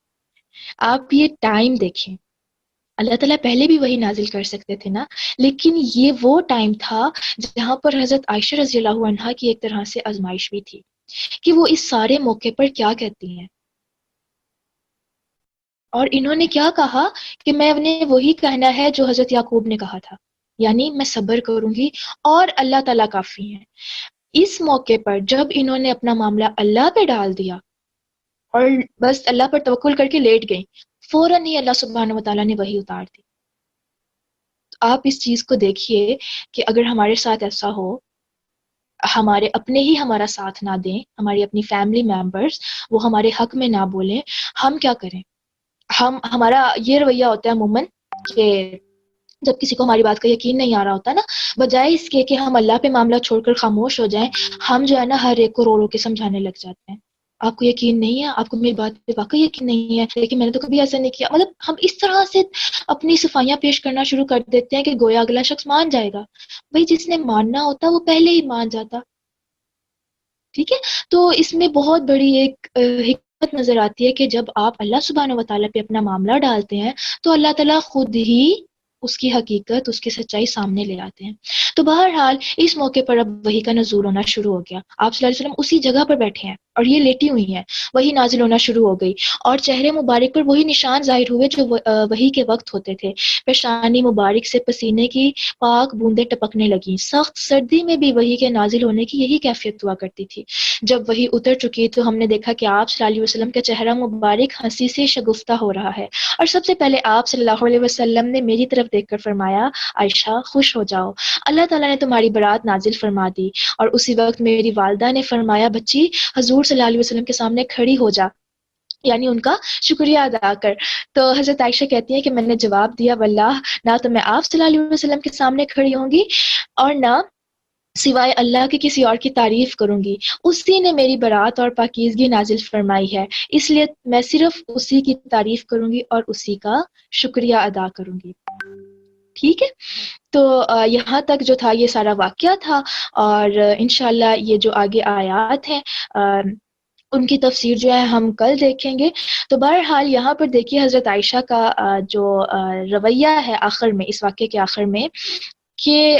آپ یہ ٹائم دیکھیں، اللہ تعالیٰ پہلے بھی وہی نازل کر سکتے تھے نا، لیکن یہ وہ ٹائم تھا جہاں پر حضرت عائشہ رضی اللہ عنہا کی ایک طرح سے آزمائش بھی تھی کہ وہ اس سارے موقع پر کیا کہتی ہیں. اور انہوں نے کیا کہا کہ میں نے وہی کہنا ہے جو حضرت یعقوب نے کہا تھا، یعنی میں صبر کروں گی اور اللہ تعالیٰ کافی ہیں. اس موقع پر جب انہوں نے اپنا معاملہ اللہ پہ ڈال دیا اور بس اللہ پر توکل کر کے لیٹ گئیں، فوراً ہی اللہ سبحانہ و تعالیٰ نے وہی اتار دی. تو آپ اس چیز کو دیکھیے کہ اگر ہمارے ساتھ ایسا ہو، ہمارے اپنے ہی ہمارا ساتھ نہ دیں، ہماری اپنی فیملی ممبرز وہ ہمارے حق میں نہ بولیں، ہم کیا کریں؟ ہمارا یہ رویہ ہوتا ہے عموماً کہ جب کسی کو ہماری بات کا یقین نہیں آ رہا ہوتا نا، بجائے اس کے کہ ہم اللہ پہ معاملہ چھوڑ کر خاموش ہو جائیں، ہم جو ہے نا ہر ایک کو رو رو کے سمجھانے لگ جاتے ہیں. آپ کو یقین نہیں ہے، آپ کو میری بات پہ واقعی یقین نہیں ہے، لیکن میں نے تو کبھی ایسا نہیں کیا. مطلب ہم اس طرح سے اپنی صفائیاں پیش کرنا شروع کر دیتے ہیں کہ گویا اگلا شخص مان جائے گا. بھئی جس نے ماننا ہوتا وہ پہلے ہی مان جاتا. ٹھیک ہے، تو اس میں بہت بڑی ایک حکمت نظر آتی ہے کہ جب آپ اللہ سبحانہ و تعالیٰ پہ اپنا معاملہ ڈالتے ہیں تو اللہ تعالیٰ خود ہی اس کی حقیقت، اس کی سچائی سامنے لے آتے ہیں. تو بہرحال اس موقع پر اب وحی کا نزول ہونا شروع ہو گیا. آپ صلی اللہ علیہ وسلم اسی جگہ پر بیٹھے ہیں اور یہ لیٹی ہوئی ہیں، وحی نازل ہونا شروع ہو گئی اور چہرے مبارک پر وہی نشان ظاہر ہوئے جو وحی کے وقت ہوتے تھے. پیشانی مبارک سے پسینے کی پاک بوندیں ٹپکنے لگیں. سخت سردی میں بھی وحی کے نازل ہونے کی یہی کیفیت ہوا کرتی تھی. جب وحی اتر چکی تو ہم نے دیکھا کہ آپ صلی اللہ علیہ وسلم کا چہرہ مبارک ہنسی سے شگفتہ ہو رہا ہے، اور سب سے پہلے آپ صلی اللہ علیہ وسلم نے میری طرف دیکھ کر فرمایا، عائشہ خوش ہو جاؤ، اللہ تعالیٰ نے تمہاری برات نازل فرما دی. اور اسی وقت میری والدہ نے فرمایا، بچی حضور صلی اللہ علیہ وسلم کے سامنے کھڑی ہو جا، یعنی ان کا شکریہ ادا کر. تو حضرت عائشہ کہتی ہیں کہ میں نے جواب دیا، واللہ نہ تو میں آپ صلی اللہ علیہ وسلم کے سامنے کھڑی ہوں گی اور نہ سوائے اللہ کے کسی اور کی تعریف کروں گی. اسی نے میری برات اور پاکیزگی نازل فرمائی ہے، اس لیے میں صرف اسی کی تعریف کروں گی اور اسی کا شکریہ ادا کروں گی. ٹھیک ہے، تو یہاں تک جو تھا یہ سارا واقعہ تھا، اور انشاءاللہ یہ جو آگے آیات ہیں ان کی تفسیر جو ہے ہم کل دیکھیں گے. تو بہرحال یہاں پر دیکھیے حضرت عائشہ کا جو رویہ ہے آخر میں، اس واقعے کے آخر میں، کہ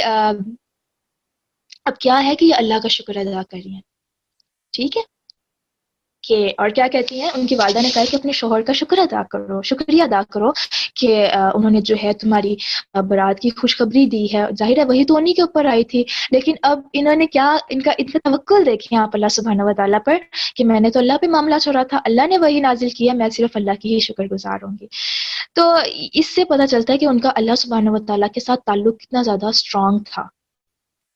اب کیا ہے کہ یہ اللہ کا شکر ادا کر رہی ہیں. ٹھیک ہے، کہ اور کیا کہتی ہیں، ان کی والدہ نے کہا کہ اپنے شوہر کا شکر ادا کرو، شکریہ ادا کرو کہ انہوں نے جو ہے تمہاری برات کی خوشخبری دی ہے. ظاہر ہے وہی تو انہی کے اوپر آئی تھی، لیکن اب انہوں نے کیا، ان کا توکل دیکھیں آپ اللہ سبحانہ و تعالیٰ پر، کہ میں نے تو اللہ پہ معاملہ چھوڑا تھا، اللہ نے وہی نازل کیا، میں صرف اللہ کی ہی شکر گزار ہوں گی. تو اس سے پتہ چلتا ہے کہ ان کا اللہ سبحانہ و تعالیٰ کے ساتھ تعلق کتنا زیادہ اسٹرانگ تھا.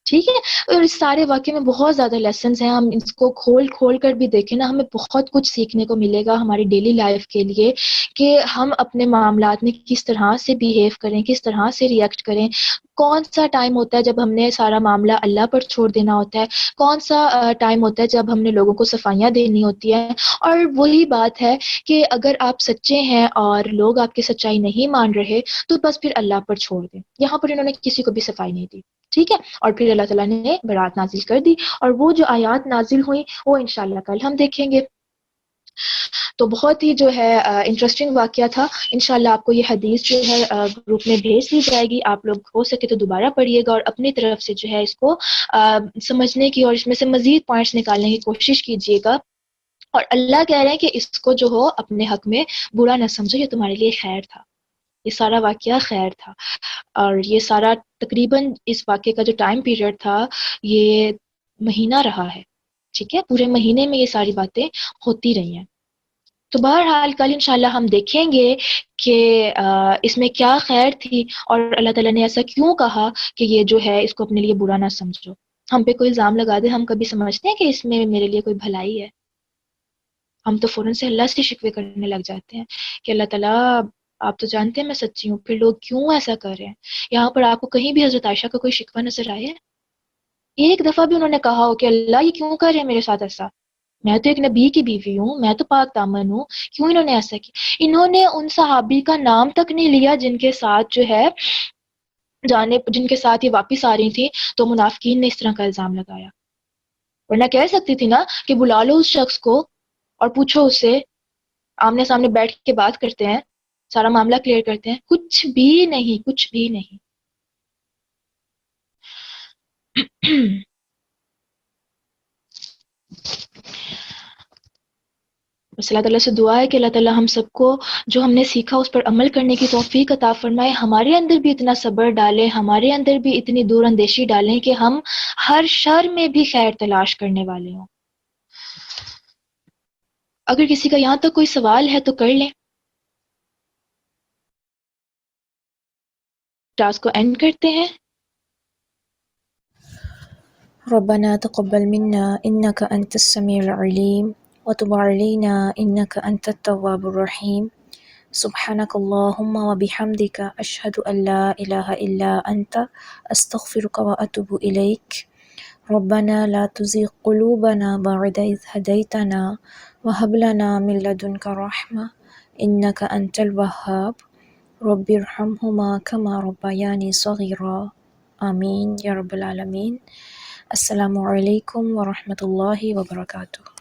ٹھیک ہے. اور اس سارے واقعے میں بہت زیادہ لیسنز ہیں. ہم اس کو کھول کھول کر بھی دیکھیں نا, ہمیں بہت کچھ سیکھنے کو ملے گا ہماری ڈیلی لائف کے لیے, کہ ہم اپنے معاملات میں کس طرح سے بیہیو کریں, کس طرح سے ریئیکٹ کریں. کون سا ٹائم ہوتا ہے جب ہم نے سارا معاملہ اللہ پر چھوڑ دینا ہوتا ہے, کون سا ٹائم ہوتا ہے جب ہم نے لوگوں کو صفائیاں دینی ہوتی ہیں. اور وہی بات ہے کہ اگر آپ سچے ہیں اور لوگ آپ کی سچائی نہیں مان رہے تو بس پھر اللہ پر چھوڑ دیں. یہاں پر انہوں نے کسی کو بھی صفائی نہیں دی, ٹھیک ہے. اور پھر اللہ تعالیٰ نے برات نازل کر دی, اور وہ جو آیات نازل ہوئیں وہ انشاءاللہ کل ہم دیکھیں گے. تو بہت ہی جو ہے انٹرسٹنگ واقعہ تھا. انشاءاللہ آپ کو یہ حدیث جو ہے گروپ میں بھیج دی جائے گی. آپ لوگ ہو سکے تو دوبارہ پڑھیے گا اور اپنی طرف سے جو ہے اس کو سمجھنے کی اور اس میں سے مزید پوائنٹس نکالنے کی کوشش کیجیے گا. اور اللہ کہہ رہے ہیں کہ اس کو جو ہو اپنے حق میں برا نہ سمجھو, یہ تمہارے لیے خیر تھا, یہ سارا واقعہ خیر تھا. اور یہ سارا تقریباً اس واقعے کا جو ٹائم پیریڈ تھا یہ مہینہ رہا ہے, ٹھیک ہے. پورے مہینے میں یہ ساری باتیں ہوتی رہی ہیں. تو بہرحال کل انشاءاللہ ہم دیکھیں گے کہ اس میں کیا خیر تھی اور اللہ تعالیٰ نے ایسا کیوں کہا کہ یہ جو ہے اس کو اپنے لیے برا نہ سمجھو. ہم پہ کوئی الزام لگا دے, ہم کبھی سمجھتے ہیں کہ اس میں میرے لیے کوئی بھلائی ہے. ہم تو فوراً سے اللہ سے شکوے کرنے لگ جاتے ہیں کہ اللہ تعالیٰ آپ تو جانتے ہیں میں سچی ہوں, پھر لوگ کیوں ایسا کر رہے ہیں. یہاں پر آپ کو کہیں بھی حضرت عائشہ کا کوئی شکوہ نظر آیا ہے؟ ایک دفعہ بھی انہوں نے کہا ہو کہ اللہ یہ کیوں کر رہے ہیں میرے ساتھ ایسا, میں تو ایک نبی کی بیوی ہوں, میں تو پاک دامن ہوں, کیوں انہوں نے ایسا کیا. انہوں نے ان صحابی کا نام تک نہیں لیا جن کے ساتھ جو ہے جن کے ساتھ یہ واپس آ رہی تھی, تو منافقین نے اس طرح کا الزام لگایا. ورنہ کہہ سکتی تھی نا کہ بلا لو اس شخص کو اور پوچھو اس سے, آمنے سامنے بیٹھ کے بات کرتے ہیں, سارا معاملہ کلیئر کرتے ہیں. کچھ بھی نہیں, کچھ بھی نہیں. بس اللہ تعالیٰ سے دعا ہے کہ اللہ تعالیٰ ہم سب کو جو ہم نے سیکھا اس پر عمل کرنے کی توفیق عطا فرمائے. ہمارے اندر بھی اتنا صبر ڈالیں, ہمارے اندر بھی اتنی دور اندیشی ڈالیں کہ ہم ہر شر میں بھی خیر تلاش کرنے والے ہوں. اگر کسی کا یہاں تک کوئی سوال ہے تو کر لیں, ٹاسک کو اینڈ کرتے ہیں. ربنا تقبل منا إنك أنت السميع العليم وتب علينا إنك أنت التواب الرحيم سبحانك اللهم وبحمدك أشهد أن لا إله إلا أنت أستغفرك وأتوب إليك ربنا لا تزغ قلوبنا بعد إذ هديتنا وهب لنا من لدنك رحمة إنك أنت الوهاب رب ارحمهما كما ربياني صغيرا آمين يا رب العالمين. السلام علیکم ورحمۃ اللہ وبرکاتہ.